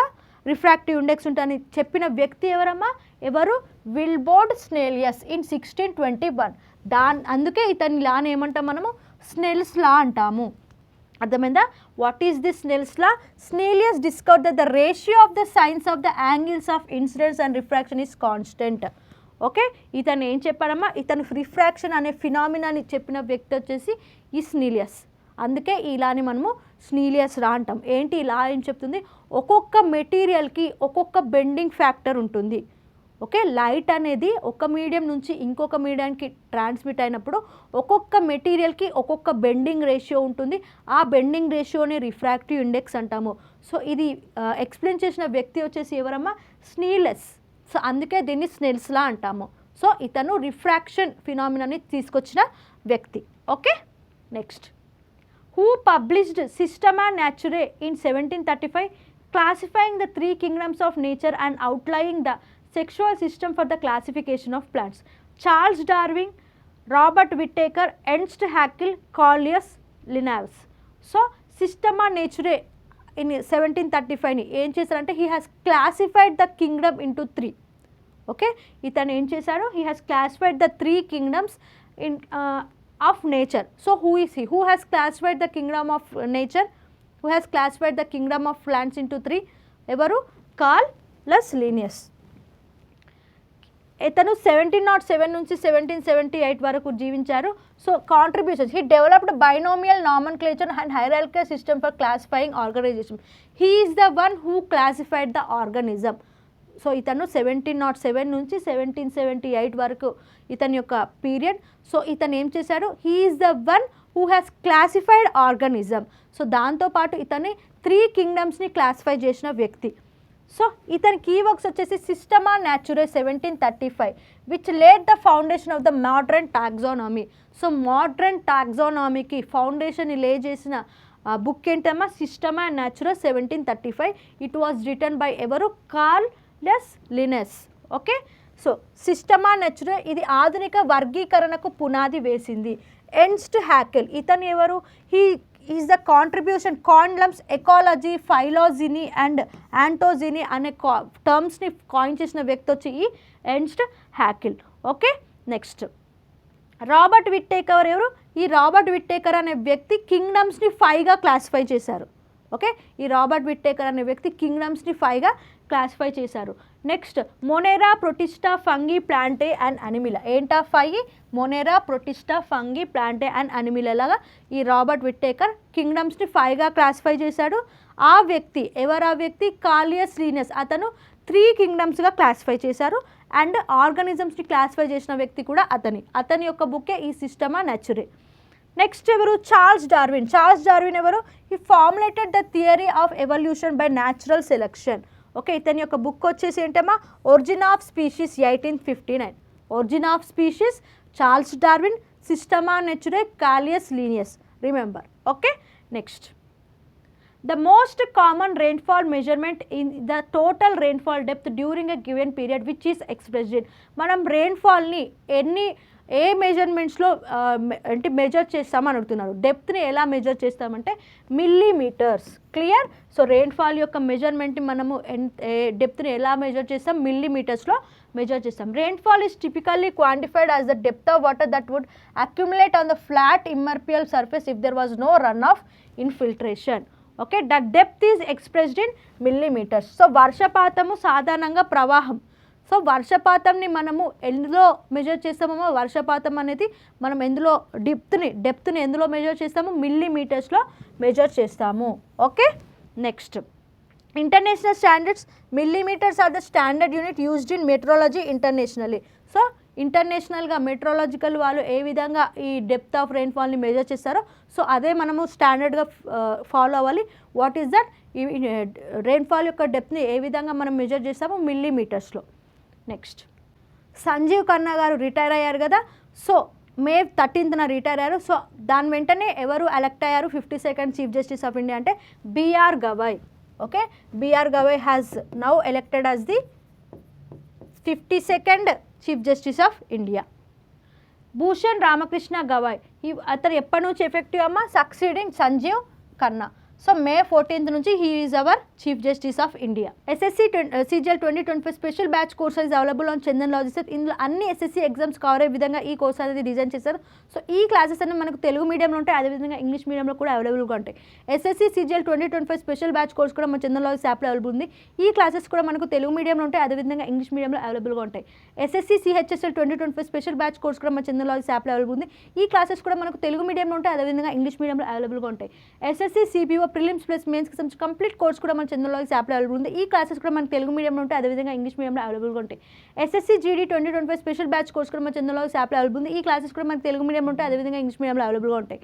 రిఫ్రాక్టివ్ ఇండెక్స్ ఉంటుందని చెప్పిన వ్యక్తి ఎవరు విల్బోర్డ్ స్నెలియస్ ఇన్ 1621. అందుకే ఇతని లాని ఏమంటాం మనము స్నెల్స్ లా అంటాము. అర్థమైందా? What is the Snell's law? Snellius discovered that the ratio of the sines of the angles of incidence and refraction is constant. Okay, ఇతను ఏం చెప్పారమ్మా, ఇతను రిఫ్రాక్షన్ అనే ఫినామినాని చెప్పిన వ్యక్తి వచ్చేసి ఈ స్నెలియస్. అందుకే ఈ లాని మనము స్నెలియస్ లా అంటాం. ఏంటి ఈ లా ఏం చెప్తుంది? ఒక్కొక్క మెటీరియల్కి ఒక్కొక్క బెండింగ్ ఫ్యాక్టర్ ఉంటుంది. ఓకే, లైట్ అనేది ఒక మీడియం నుంచి ఇంకొక మీడియంకి ట్రాన్స్మిట్ అయినప్పుడు ఒక్కొక్క మెటీరియల్కి ఒక్కొక్క బెండింగ్ రేషియో ఉంటుంది. ఆ బెండింగ్ రేషియోని రిఫ్రాక్టివ్ ఇండెక్స్ అంటాము. సో ఇది ఎక్స్ప్లెయిన్ చేసిన వ్యక్తి వచ్చేసి ఎవరమ్మా? స్నెలియస్. సో అందుకే దీన్ని స్నెల్స్ లా అంటాము. సో ఇతను రిఫ్రాక్షన్ ఫినామినాని తీసుకొచ్చిన వ్యక్తి. Okay, next, who published Systema Naturae in 1735 classifying the 3 kingdoms of nature and outlining the sexual system for the classification of plants. Charles Darwin, Robert Whittaker, Ernst Haeckel, Cornelius Linnaeus. So Systema Naturae in 1735 ఏం చేశారంటే he has classified the kingdom into 3. Okay, ఇతను ఏం చేశారు? he has classified the 3 kingdoms in of nature. So who is he? Who has classified the kingdom of nature? Who has classified the kingdom of plants into 3? ఎవరు? Cornelius Linnaeus. ఇతను 1707 నుంచి 1778 వరకు జీవించారు. So contributions, he developed binomial nomenclature and hierarchical system for classifying organization. He is the one who classified the organism. So ఇతను 1707 నుంచి 1778 వరకు ఇతని యొక్క పీరియడ్. సో ఇతను ఏం చేశాడు? He is the one who has classified organism. So దాంతోపాటు ఇతని 3 kingdomsని క్లాసిఫై చేసిన వ్యక్తి. సో ఇతని కీ వర్క్స్ వచ్చేసి Systema Naturae 1735 which laid the foundation of the modern taxonomy. So modern టాక్సానమీకి ఫౌండేషన్ లే చేసిన బుక్ ఏంటమ్మా? Systema Naturae 1735. It was written by ఎవరు? Cornelius Linnaeus. Okay, so Systema Naturae ఇది ఆధునిక వర్గీకరణకు పునాది వేసింది. ఎర్న్స్ట్ హ్యాకెల్, ఇతను ఎవరు? హీ ఈజ్ ద కాంట్రిబ్యూషన్ కాండ్లమ్స్ ఎకాలజీ, ఫైలాజినీ అండ్ యాంటోజినీ అనే టర్మ్స్ని కాయిన్ చేసిన వ్యక్తి వచ్చి ఈ Ernst Haeckel. Okay, next, Robert Whittaker ఎవరు? ఈ రాబర్ట్ విట్టేకర్ అనే వ్యక్తి కింగ్డమ్స్ని 5గా క్లాసిఫై చేశారు. ఓకే, ఈ రాబర్ట్ విట్టేకర్ అనే వ్యక్తి కింగ్డమ్స్ని 5గా క్లాసిఫై చేశారు. Next, Monera, Protista, Fungi, Plantae and Animalia. ఏంటా 5? Monera, Protista, Fungi, Plantae and Animalia లాగా ఈ రాబర్ట్ విట్టేకర్ కింగ్డమ్స్ని 5గా క్లాసిఫై చేశాడు. ఆ వ్యక్తి ఎవరు? ఆ వ్యక్తి కార్నెలియస్ లిన్నస్. అతను 3 kingdomsగా క్లాసిఫై చేశారు. అండ్ ఆర్గానిజమ్స్ని క్లాసిఫై చేసిన వ్యక్తి కూడా అతని యొక్క బుక్కే ఈ సిస్టమా న్యాచురే. నెక్స్ట్ ఎవరు? Charles Darwin. చార్ల్స్ డార్విన్ ఎవరు? He formulated the theory of evolution by natural selection. Okay, ఇతని యొక్క బుక్ వచ్చేసి ఏంటమ్మా? Origin of Species 1859. Origin of Species, Charles Darwin, Systema Naturae, Cornelius Linnaeus. Remember. Okay, next, the most common rainfall measurement in the total rainfall depth during a given period which is expressed in. మనం రెయిన్ఫాల్ని ఏ మెజర్మెంట్స్లో అంటే మెజర్ చేస్తామని అడుగుతున్నారు. డెప్త్ని ఎలా మెజర్ చేస్తామంటే మిల్లీమీటర్స్. క్లియర్? సో రెయిన్ఫాల్ యొక్క మెజర్మెంట్ని మనము డెప్త్ని ఎలా మెజర్ చేస్తాం? మిల్లీమీటర్స్లో మెజర్ చేస్తాం. Rainfall is typically quantified as the depth of water that would accumulate on the flat impervious surface if there was no runoff infiltration. Okay, the depth is expressed in millimetres. So వర్షపాతము సాధారణంగా ప్రవాహం. సో వర్షపాతంని మనము ఎందులో మెజర్ చేస్తామో, వర్షపాతం అనేది మనం ఎందులో డెప్త్ని ఎందులో మెజర్ చేస్తాము? మిల్లీమీటర్స్లో మెజర్ చేస్తాము. Okay, next, international standards. Millimetres are the standard unit used in metrology internationally. So ఇంటర్నేషనల్గా మెట్రాలజికల్ వాళ్ళు ఏ విధంగా ఈ డెప్త్ ఆఫ్ రెయిన్ఫాల్ని మెజర్ చేస్తారో సో అదే మనము స్టాండర్డ్గా ఫాలో అవ్వాలి. What is that? ఈ రెయిన్ఫాల్ యొక్క డెప్త్ని ఏ విధంగా మనం మెజర్ చేస్తామో మిల్లీమీటర్స్లో. నెక్స్ట్, సంజీవ్ ఖన్నా గారు రిటైర్ అయ్యారు కదా, సో మే 13న రిటైర్ అయ్యారు. సో దాని వెంటనే ఎవరు ఎలక్ట్ అయ్యారు 52nd chief justice of India అంటే BR Gavai. Okay, BR Gavai has now elected as the 52nd chief justice of India. Bhushan Ramakrishna Gavai అతను ఎప్పటి నుంచి ఎఫెక్టివ్ అమ్మ, succeeding Sanjiv Khanna. So May 14th నుంచి he is our chief justice of India. SSC CGL 2025 special batch course is available on Chandan logistics. ఇందులో అన్ని ఎస్ఎస్సి ఎగ్జామ్స్ కవర్ అయ్యే విధంగా ఈ కోర్స్ అనేది డిజైన్ చేశారు. సో ఈ క్లాసెస్ అన్ని మనకు తెలుగు మీడియంలో ఉంటాయి, అదేవిధంగా ఇంగ్లీష్ మీడియంలో కూడా అవైలబుల్గా ఉంటాయి. SSC CGL 2025 special batch course కూడా మన చందన్ లాజిస్ యాప్లో అవైలబుల్ ఉంది. ఈ క్లాసెస్ కూడా మనకు తెలుగు మీడియంలో ఉంటాయి, అదేవిధంగా ఇంగ్లీష్ మీడియంలో అవైలబుల్గా ఉంటాయి. SSC CHSL 2025 special batch course కూడా మన చందన్ లాజిస్ యాప్లో అవైలబుల్ ఉంది. ఈ క్లాసెస్ కూడా మనకు తెలుగు మీడియంలో ఉంటాయి, అదేవిధంగా ఇంగ్లీష్ మీడియంలో అవైలబుల్గా ఉంటాయి. ఎస్ఎస్సి CBO ప్రిలిమ్స్ ప్లస్ మెయిన్స్కి సంబంధించి కంప్లీట్ కోర్స్ కూడా మన చందన్ లాజిస్ యాప్లో అవైలబుల్ ఉంది. ఈ క్లాసెస్ కూడా మనకు తెలుగు మీడియంలో ఉంటాయి, అదేవిధంగా ఇంగ్లీష్ మీడియంలో అవైలబుల్గా ఉంటాయి. SSC GD 2025 special batch course కూడా మన చందన్ లాజిస్ యాప్లో అవైలబుల్ ఉంది. ఈ క్లాసెస్ కూడా మనకు తెలుగు మీడియంలో ఉంటాయి, అదేవిధంగా ఇంగ్లీష్ మీడియంలో అవైలబుల్గా ఉంటాయి.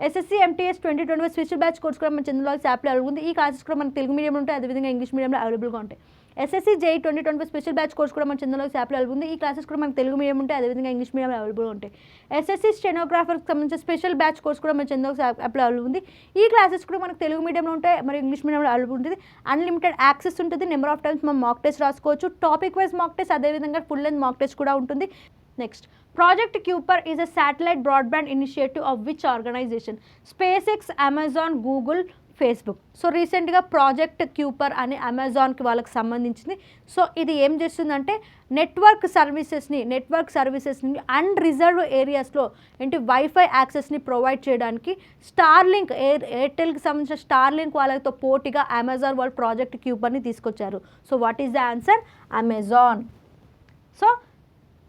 SSC MTS 2025 special batch course కూడా మన చందన్ లాజిస్ యాప్లో అవైలబుల్ ఉంది. ఈ క్లాసెస్ కూడా మనకు తెలుగు మీడియంలో ఉంటాయి, అదేవిధంగా ఇంగ్లీష్ మీడియంలో అవైలబుల్గా ఉంటాయి. SSC JEE 2025 special batch course కూడా మన చందన్ లాజిస్ యాప్లో అవైలబుల్ ఉంది. ఈ క్లాసెస్ కూడా మనకు తెలుగు మీడియం ఉంటాయి, అదేవిధంగా ఇంగ్లీష్ మీడియంలో అవైలబుల్గా ఉంటాయి. ఎస్ఎస్సి స్టెనోగ్రాఫర్కి సంబంధించిన స్పెషల్ బ్యాచ్ కోర్స్ కూడా మన చందన్ లాజిస్ యాప్లో అవైలబుల్ ఉంది. ఈ క్లాసెస్ కూడా మనకు తెలుగు మీడియంలో ఉంటాయి, మరి ఇంగ్లీష్ మీడియంలో అవైలబుల్ ఉంటుంది. అన్లిమిటెడ్ యాక్సెస్ ఉంటుంది, నెంబర్ ఆఫ్ టైమ్స్ మనం మాక్ టెస్ట్ రాసుకోవచ్చు, టాపిక్ వైజ్ మాక్ టెస్ట్, అదేవిధంగా ఫుల్ లెంత్ మాక్ టెస్ట్ కూడా ఉంటుంది. Next, project Kuiper is a satellite broadband initiative of which organization? SpaceX, Amazon, Google, Facebook. So రీసెంట్గా ప్రాజెక్ట్ క్యూపర్ అనే అమెజాన్కి వాళ్ళకి సంబంధించింది. సో ఇది ఏం చేస్తుందంటే నెట్వర్క్ సర్వీసెస్ని అన్రిజర్వ్ ఏరియాస్లో ఏంటి వైఫై యాక్సెస్ని ప్రొవైడ్ చేయడానికి స్టార్లింక్ ఎయిర్టెల్కి సంబంధించిన స్టార్లింక్ వాళ్ళతో పోటీగా అమెజాన్ వాళ్ళు ప్రాజెక్ట్ క్యూపర్ని తీసుకొచ్చారు. So what is the answer? Amazon. So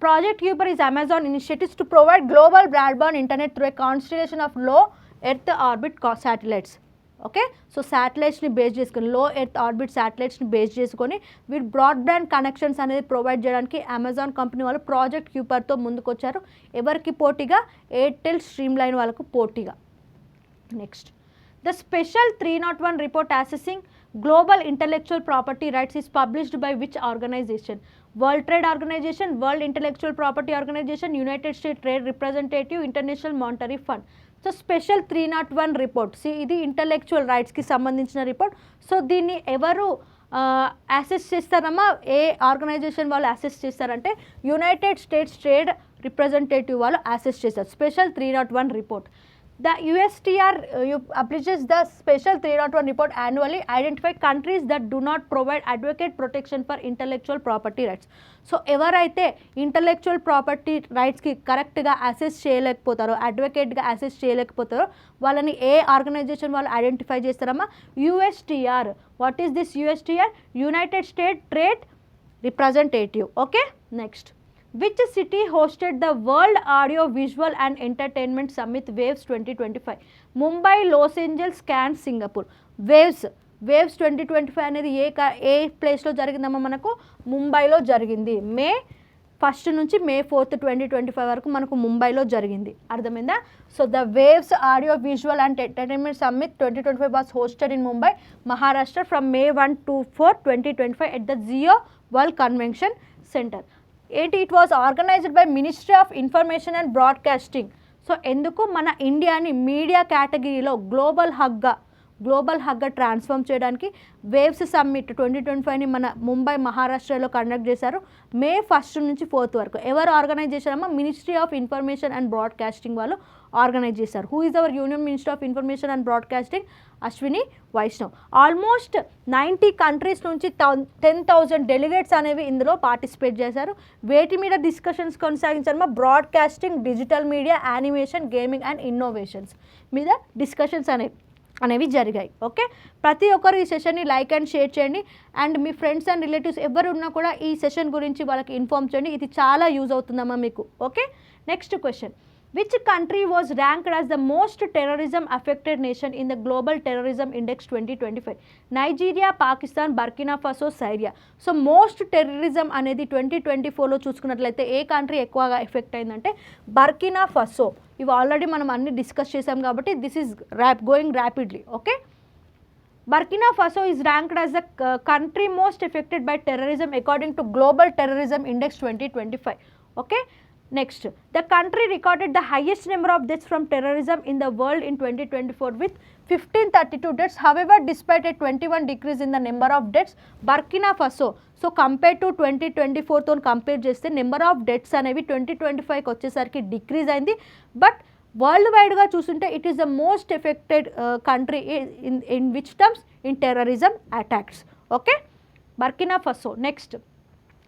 Project Kuiper is Amazon initiatives to provide global broadband internet through a constellation of low earth orbit satellites. Okay, so శాటిలైట్స్ని బేస్ చేసుకొని లో ఎర్త్ ఆర్బిట్ శాటిలైట్స్ని బేస్ చేసుకొని వీరు బ్రాడ్బ్యాండ్ కనెక్షన్స్ అనేది ప్రొవైడ్ చేయడానికి అమెజాన్ కంపెనీ వాళ్ళు ప్రాజెక్ట్ క్యూపర్తో ముందుకొచ్చారు. ఎవరికి పోటీగా? ఎయిర్టెల్ స్ట్రీమ్ లైన్ వాళ్ళకు పోటీగా. Next, the special 301 report assessing global intellectual property rights is published by which organisation? World Trade Organisation, World Intellectual Property Organisation, United State Trade Representative, International Monetary Fund. So special 301 report, ఇది ఇంటెలెక్చువల్ రైట్స్కి సంబంధించిన రిపోర్ట్. సో దీన్ని ఎవరు అసెస్ చేస్తారమ్మా? ఏ ఆర్గనైజేషన్ వాళ్ళు అసెస్ చేస్తారంటే యునైటెడ్ స్టేట్స్ ట్రేడ్ రిప్రజెంటేటివ్ వాళ్ళు అసెస్ చేస్తారు special 301 report. The USTR publishes the special 301 report annually, identify countries that do not provide adequate protection for intellectual property rights. So ఎవరైతే ఇంటలెక్చువల్ ప్రాపర్టీ రైట్స్కి కరెక్ట్గా అసెస్ చేయలేకపోతారో, అడ్వకేట్గా అసెస్ చేయలేకపోతారో వాళ్ళని ఏ ఆర్గనైజేషన్ వాళ్ళు ఐడెంటిఫై చేస్తారమ్మా? USTR. What is this USTR? United State Trade representative. Okay, next, which city hosted the World Audio Visual and Entertainment Summit Waves 2025? Mumbai, Los Angeles, Cannes, Singapore. Waves 2025 అనేది ఏ ప్లేస్లో జరిగిందమ్మా? మనకు ముంబైలో జరిగింది. మే 1 నుంచి మే 4, 2025 వరకు మనకు ముంబైలో జరిగింది. అర్థమైందా? So the Waves Audio Visual and Entertainment Summit 2025 was hosted in Mumbai, Maharashtra from May 1 to 4, 2025 at the Jio World Convention Centre. ఏంటి? It was organised by Ministry of Information and Broadcasting. So ఎందుకు? మన ఇండియాని మీడియా కేటగిరీలో గ్లోబల్ హగ్గా ట్రాన్స్ఫార్మ్ చేయడానికి వేవ్స్ సమ్మిట్ 2025ని మన ముంబై మహారాష్ట్రలో కండక్ట్ చేశారు మే 1 నుంచి 4 వరకు. ఎవరు ఆర్గనైజ్ చేశారమ్మా? Ministry of Information and Broadcasting వాళ్ళు ఆర్గనైజ్ చేశారు. Who is our Union Minister of Information and Broadcasting? Ashwini Vaishnaw. Almost 90 countries నుంచి 10,000 డెలిగేట్స్ అనేవి ఇందులో పార్టిసిపేట్ చేశారు. వేటి మీద డిస్కషన్స్ కొనసాగించారమ్మా? Broadcasting, digital media, animation, gaming and innovations మీద డిస్కషన్స్ అనేవి జరిగాయి. ఓకే, ప్రతి ఒక్కరు ఈ సెషన్ని లైక్ అండ్ షేర్ చేయండి. అండ్ మీ ఫ్రెండ్స్ అండ్ రిలేటివ్స్ ఎవరు ఉన్నా కూడా ఈ సెషన్ గురించి వాళ్ళకి ఇన్ఫార్మ్ చేయండి. ఇది చాలా యూజ్ అవుతుందమ్మా మీకు. Okay, next question, which country was ranked as the most terrorism affected nation in the global terrorism index 2025? Nigeria, Pakistan, Burkina Faso, Syria. So most terrorism అనేది 2024లో చూసుకున్నట్లయితే ఏ కంట్రీ ఎక్కువగా ఎఫెక్ట్ అయిందంటే బర్కినా ఫాసో. ఇవి ఆల్రెడీ మనం అన్ని డిస్కస్ చేసాం కాబట్టి this is going rapidly. Okay, Burkina Faso is ranked as the country most affected by terrorism according to Global Terrorism Index 2025. Okay. Next, the country recorded the highest number of deaths from terrorism in the world in 2024 with 1532 deaths. However, despite a 21 decrease in the number of deaths, Burkina Faso, so compared to 2024 తో కంపేర్ చేస్తే నెంబర్ ఆఫ్ డెత్స్ అనేవి 2025కి వచ్చేసరికి డిక్రీజ్ అయింది. బట్ వరల్డ్ వైడ్గా చూస్తుంటే it is the most affected country in which terms in terrorism attacks. Okay, Burkina Faso. Next,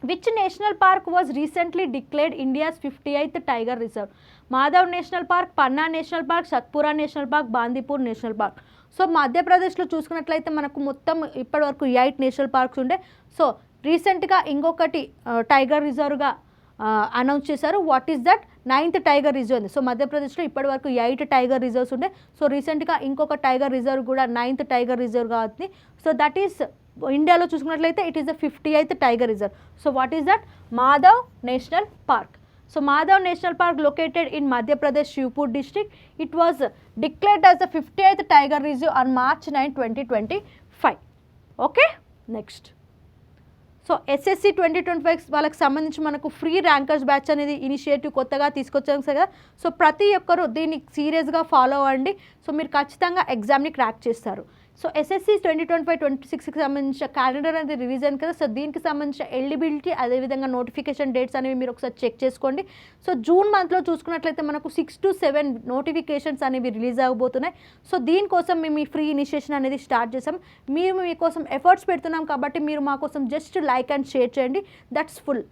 which national park was recently declared India's 58th tiger reserve? Madhav National Park, Panna National Park, Satpura National Park, Bandipur National Park. So మధ్యప్రదేశ్లో చూసుకున్నట్లయితే మనకు మొత్తం ఇప్పటివరకు 8 నేషనల్ పార్క్స్ ఉండే. సో రీసెంట్గా ఇంకొకటి టైగర్ రిజర్వ్గా అనౌన్స్ చేశారు. What is that? 9th tiger reserve ఉంది. సో మధ్యప్రదేశ్లో ఇప్పటివరకు 8 టైగర్ రిజర్వ్స్ ఉండే. సో రీసెంట్గా ఇంకొక టైగర్ రిజర్వ్ కూడా 9th టైగర్ రిజర్వ్గా అవుతుంది. సో దట్ ఈస్ ఇండియాలో చూసుకున్నట్లయితే it is the 58th tiger reserve. So what is that? Madhav National Park. So Madhav National park located in Madhya Pradesh శివ్పూర్ district. It was declared as the 58th tiger reserve on March 9, 2025. Okay, next. So SSC 2025 వాళ్ళకి సంబంధించి మనకు ఫ్రీ ర్యాంకర్స్ బ్యాచ్ అనేది ఇనిషియేటివ్ కొత్తగా తీసుకొచ్చాం కదా. సో ప్రతి ఒక్కరు దీన్ని సీరియస్గా ఫాలో అవ్వండి. సో మీరు ఖచ్చితంగా ఎగ్జామ్ని క్రాక్ చేస్తారు. సో ఎస్ఎస్సి 2025-26కి సంబంధించిన క్యాలెండర్ అనేది రిలీజ్ అయింది కదా. సో దీనికి సంబంధించిన ఎలిజిబిలిటీ అదేవిధంగా నోటిఫికేషన్ డేట్స్ అనేవి మీరు ఒకసారి చెక్ చేసుకోండి. సో జూన్ మంత్లో చూసుకున్నట్లయితే మనకు 6 to 7 నోటిఫికేషన్స్ అనేవి రిలీజ్ అవ్వబోతున్నాయి. సో దీనికోసం మేము ఈ ఫ్రీ ఇనిషియేషన్ అనేది స్టార్ట్ చేసాం. మేము మీకోసం ఎఫర్ట్స్ పెడుతున్నాం కాబట్టి మీరు మా కోసం జస్ట్ లైక్ అండ్ షేర్ చేయండి. That's full.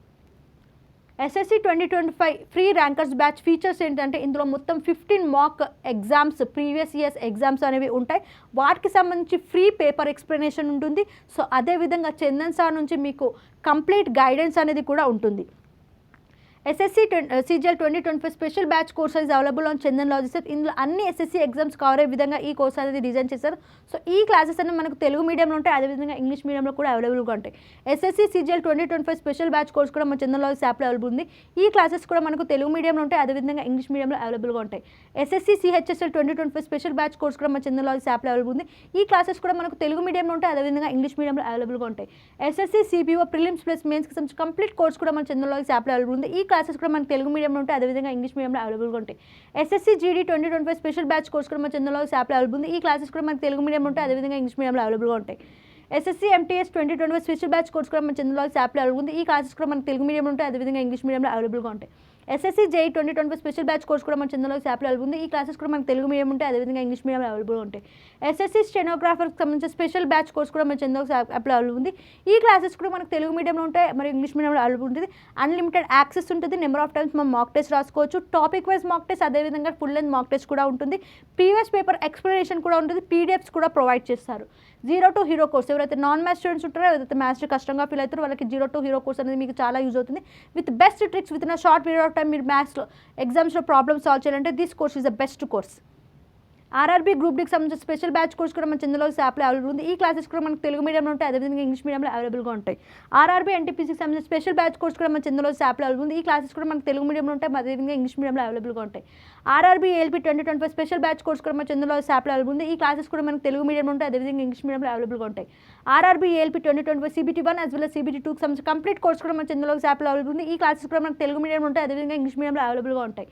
SSC 2025 free rankers batch features ఏంటంటే ఇందులో మొత్తం 15 mock exams, previous years exams అనేవి ఉంటాయి. వాటికి సంబంధించి ఫ్రీ పేపర్ ఎక్స్ప్లెనేషన్ ఉంటుంది. సో అదేవిధంగా చందన్ సార్ నుంచి మీకు కంప్లీట్ గైడెన్స్ అనేది కూడా ఉంటుంది. SSC CGL 2025 special batch course is available on Chandan logistics. ఇందులో అన్ని ఎస్ఎస్సి ఎగ్జామ్స్ కవర్ అయ్యే విధంగా ఈ కోర్స్ అనేది డిజైన్ చేశారు. సో ఈ క్లాసెస్ అనేవి మనకు తెలుగు మీడియంలో ఉంటాయి, అదేవిధంగా ఇంగ్లీష్ మీడియంలో కూడా అవైలబుల్గా ఉంటాయి. SSC CGL 2025 special batch course కూడా మన చందన్ లాజిస్ యాప్లో అవైలబుల్ ఉంది. ఈ క్లాసెస్ కూడా మనకు తెలుగు మీడియంలో ఉంటాయి, అదేవిధంగా ఇంగ్లీష్ మీడియంలో అవైలబుల్గా ఉంటాయి. SSC CHSL 2025 special batch course కూడా మన చందన్ లాజిస్ యాప్లో అవైలబుల్ ఉంది. ఈ క్లాసెస్ కూడా మనకు తెలుగు మీడియంలో ఉంటాయి, అదేవిధంగా ఇంగ్లీష్ మీడియంలో అవైలబుల్గా ఉంటాయి. ఎస్ఎస్సి CBO ప్రిలిమ్స్ ప్లస్ మెయిన్స్కి సంబంధించి కంప్లీట్ కోర్స్ కూడా మన చందన్ లాజిస్ యాప్లో అవైలబుల్ ఉంది. ఈ క్లాసెస్ కూడా మనకు తెలుగు మీడియంలో ఉంటాయి, అదేవిధంగా ఇంగ్లీష్ మీడియంలో అవైలబుల్గా ఉంటాయి. SSC GD 2025 special batch course కూడా మన చందన్ లాజిస్ యాప్లో అవైలబుల్ ఉంది. ఈ క్లాసెస్ కూడా మనకు తెలుగు మీడియంలో ఉంటాయి, అదేవిధంగా ఇంగ్లీష్ మీడియంలో అవైలబుల్గా ఉంటాయి. SSC MTS 2025 special batch course కూడా మన చందన్ లాజిస్ యాప్లో అవైలబుల్ ఉంది. ఈ క్లాసెస్ కూడా మనకు తెలుగు మీడియంలో ఉంటాయి, అదేవిధంగా ఇంగ్లీష్ మీడియంలో అవైలబుల్గా ఉంటాయి. SSC JEE 2025 special batch course కూడా మన చందన్ లాజిస్ యాప్లో అవైలబుల్ ఉంది. ఈ క్లాసెస్ కూడా మనకు తెలుగు మీడియం ఉంటాయి, అదేవిధంగా ఇంగ్లీష్ మీడియంలో అవైలబుల్గా ఉంటాయి. ఎస్ఎస్సి స్టెనోగ్రాఫర్కి సంబంధించిన స్పెషల్ బ్యాచ్ కోర్స్ కూడా మన చందన్ లాజిస్ యాప్లో అవైలబుల్ ఉంది. ఈ క్లాసెస్ కూడా మనకు తెలుగు మీడియంలో ఉంటాయి, మరి ఇంగ్లీష్ మీడియంలో అవైలబుల్ ఉంటుంది. అన్లిమిటెడ్ యాక్సెస్ ఉంటుంది. నెంబర్ ఆఫ్ టైమ్స్ మనం మాక్ టెస్ట్ రాసుకోవచ్చు. టాపిక్ వైజ్ మాక్ టెస్ట్, అదేవిధంగా ఫుల్ లెంత్ మాక్ టెస్ట్ కూడా ఉంటుంది. ప్రీవియస్ పేపర్ ఎక్స్ప్లెనేషన్ కూడా ఉంటుంది. PDFs కూడా ప్రొవైడ్ చేస్తారు. 0 to హీరో కోర్స్ ఎవరైతే నాన్ మ్యాథ్స్ స్టూడెంట్స్ ఉంటారో, ఎవరైతే మ్యాథ్స్ కష్టంగా ఫీల్ అవుతారో వాళ్ళకి 0 to హీరో కోర్స్ అనేది మీకు చాలా యూజ్ అవుతుంది. With best tricks with in a short period of time మీరు మ్యాథ్స్లో ఎగ్జామ్స్లో ప్రాబ్లమ్ సాల్వ్ చేయాలంటే this course is the best course. RRB group డీకి సంబంధించిన స్పెషల్ బ్యాచ్ కోర్స్ కూడా మన చందన్ లాజిస్ యాప్లో అవైలబుల్ ఉంది. ఈ క్లాసెస్ కూడా మనకు తెలుగు మీడియంలో ఉంటాయి, అదేవిధంగా ఇంగ్లీష్ మీడియంలో అవైలబుల్గా ఉంటాయి. ఆర్ఆర్బీ NTPCకి సంబంధించిన స్పెషల్ బ్యాచ్ కోర్స్ కూడా మన చందన్ లాజిస్ యాప్లో అవైలబుల్ ఉంది. ఈ క్లాసెస్ కూడా మనకు తెలుగు మీడియంలో ఉంటాయి, అదేవిధంగా ఇంగ్లీష్ మీడియంలో అవైలబుల్గా ఉంటాయి. RRB ALP 2025 special batch course కూడా మన చందన్ లాజిస్ యాప్లో అవైలబుల్ ఉంది. ఈ క్లాసెస్ కూడా మనకు తెలుగు మీడియంలో ఉంటాయి, అదేవిధంగా ఇంగ్లీష్ మీడియంలో అవైలబుల్గా ఉంటాయి. RRB ALP 2025 CBT1 as well as CBT2కి సంబంధించిన కంప్లీట్ కోర్స్ కూడా మన చందన్ లాజిస్ యాప్లో అవైలబుల్ ఉంది. ఈ క్లాసెస్ కూడా మనకు తెలుగు మీడియంలో ఉంటాయి, అదేవిధంగా ఇంగ్లీష్ మీడియంలో అవైలబుల్గా ఉంటాయి.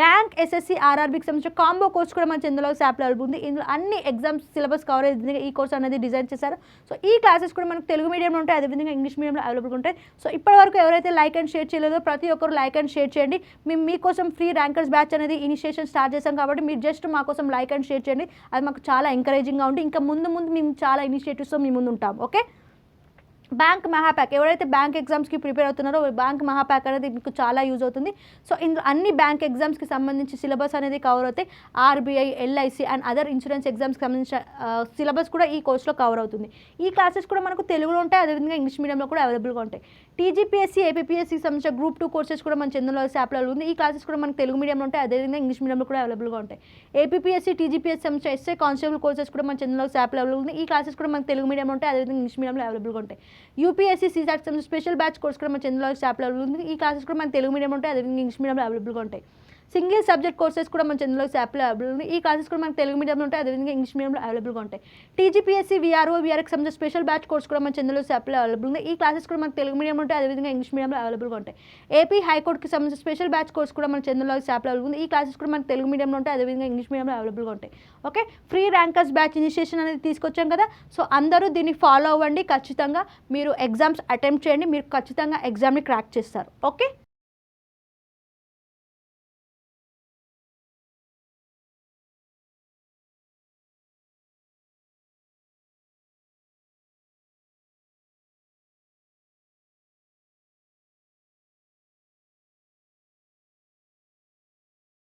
బ్యాంక్ SSC RRBకి సంబంధించిన కాంబో కోర్స్ కూడా మన చందన్ లాజిస్ యాప్లో అవైలబుల్ ఉంది. ఇందులో అన్ని ఎగ్జామ్స్ సిలబస్ కవర్ అయ్యేది ఈ కోర్స్ అనేది డిజైన్ చేశారు. సో ఈ క్లాసెస్ కూడా మనకు తెలుగు మీడియంలో ఉంటాయి, అదేవిధంగా ఇంగ్లీష్ మీడియంలో అవైలబుల్గా ఉంటాయి. సో ఇప్పటివరకు ఎవరైతే లైక్ అండ్ షేర్ చేయలేదో ప్రతి ఒక్కరు లైక్ అండ్ షేర్ చేయండి. మేము మీకోసం ఫ్రీ ర్యాంకర్స్ బ్యాచ్ అనేది ఇనిషియేషన్ స్టార్ట్ చేశాం కాబట్టి మీరు జస్ట్ మా కోసం లైక్ అండ్ షేర్ చేయండి. అది మాకు చాలా ఎంకరేజింగ్గా ఉంది. ఇంకా ముందు మేము చాలా ఇనిషియేటివ్స్తో మీ ముందు ఉంటాం. ఓకే, బ్యాంక్ మహాప్యాక్ ఎవరైతే బ్యాంక్ ఎగ్జామ్స్కి ప్రిపేర్ అవుతున్నారో బ్యాంక్ మహాప్యాక్ అనేది మీకు చాలా యూజ్ అవుతుంది. సో ఇందులో అన్ని బ్యాంక్ ఎగ్జామ్స్కి సంబంధించి సిలబస్ అనేది కవర్ అవుతాయి. RBI, LIC and other insurance ఎగ్జామ్స్కి సంబంధించిన సిలబస్ కూడా ఈ కోర్స్లో కవర్ అవుతుంది. ఈ క్లాసెస్ కూడా మనకు తెలుగులో ఉంటాయి, అదేవిధంగా ఇంగ్లీష్ మీడియంలో కూడా అవైలబుల్గా ఉంటాయి. TGPSC, APPSCకి సంబంధించిన గ్రూప్ 2 కోర్సెస్ కూడా మన చందన్ లాజిస్ యాప్లో ఉంది. ఈ క్లాసెస్ కూడా మనకు తెలుగు మీడియంలో ఉంటాయి, అదేవిధంగా ఇంగ్లీష్ మీడియంలో కూడా అవైలబుల్గా ఉంటాయి. APPSC, TGPSC సంబంధించిన SI కానిస్టేబుల్ కోర్సెస్ కూడా మన చందన్ లాజిస్ యాప్లో అవైలబుల్ ఉంది. ఈ క్లాసెస్ కూడా మనకు తెలుగు మీడియంలో ఉంటాయి, అదేవిధంగా ఇంగ్లీష్ మీడియంలో అవైలబుల్గా ఉంటాయి. UPSC CSAT special batch course కూడా మన చందన్ లాజిస్ యాప్లో అవైలబుల్ ఉంది. ఈ క్లాసెస్ కూడా మన తెలుగు మీడియం ఉంటాయి, అదేవిధంగా ఇంగ్లీష్ మీడియంలో అవైలబుల్గా ఉంటాయి. సింగిల్ సబ్జెక్ట్ కోర్సెస్ కూడా మన చంద్రలో యాప్లో అవైలబుల్ ఉంది. ఈ క్లాసెస్ కూడా మనకు తెలుగు మీడియంలో ఉంటాయి, అదేవిధంగా ఇంగ్లీష్ మీడియంలో అవైలబుల్గా ఉంటాయి. టీజీపీఎస్సీ వీఆర్ఓ వీఆర్కి సంబంధించిన స్పెషల్ బ్యాచ్ కోర్స్ కూడా మన చంద్రలో యాప్లో అవైలబుల్ ఉంది. ఈ క్లాసెస్ కూడా మనకు తెలుగు మీడియంలో ఉంటాయి, అదేవిధంగా ఇంగ్లీష్ మీడియంలో అవైలబుల్గా ఉంటాయి. ఏపీ హైకోర్టుకి సంబంధించిన స్పెషల్ బ్యాచ్ కోర్స్ కూడా మన చంద్రలో యాప్లో అవైలబుల్ ఉంది. ఈ క్లాసెస్ కూడా మనకు తెలుగు మీడియంలో ఉంటాయి, అదేవిధంగా ఇంగ్లీష్ మీడియంలో అవైలబుల్గా ఉంటాయి. Okay, free rankers batch initiation అనేది తీసుకొచ్చాం కదా, సో అందరూ దీన్ని ఫాలో అవ్వండి. ఖచ్చితంగా మీరు ఎగ్జామ్స్ అటెంప్ట్ చేయండి, మీరు ఖచ్చితంగా ఎగ్జామ్ని క్రాక్ చేస్తారు. ఓకే.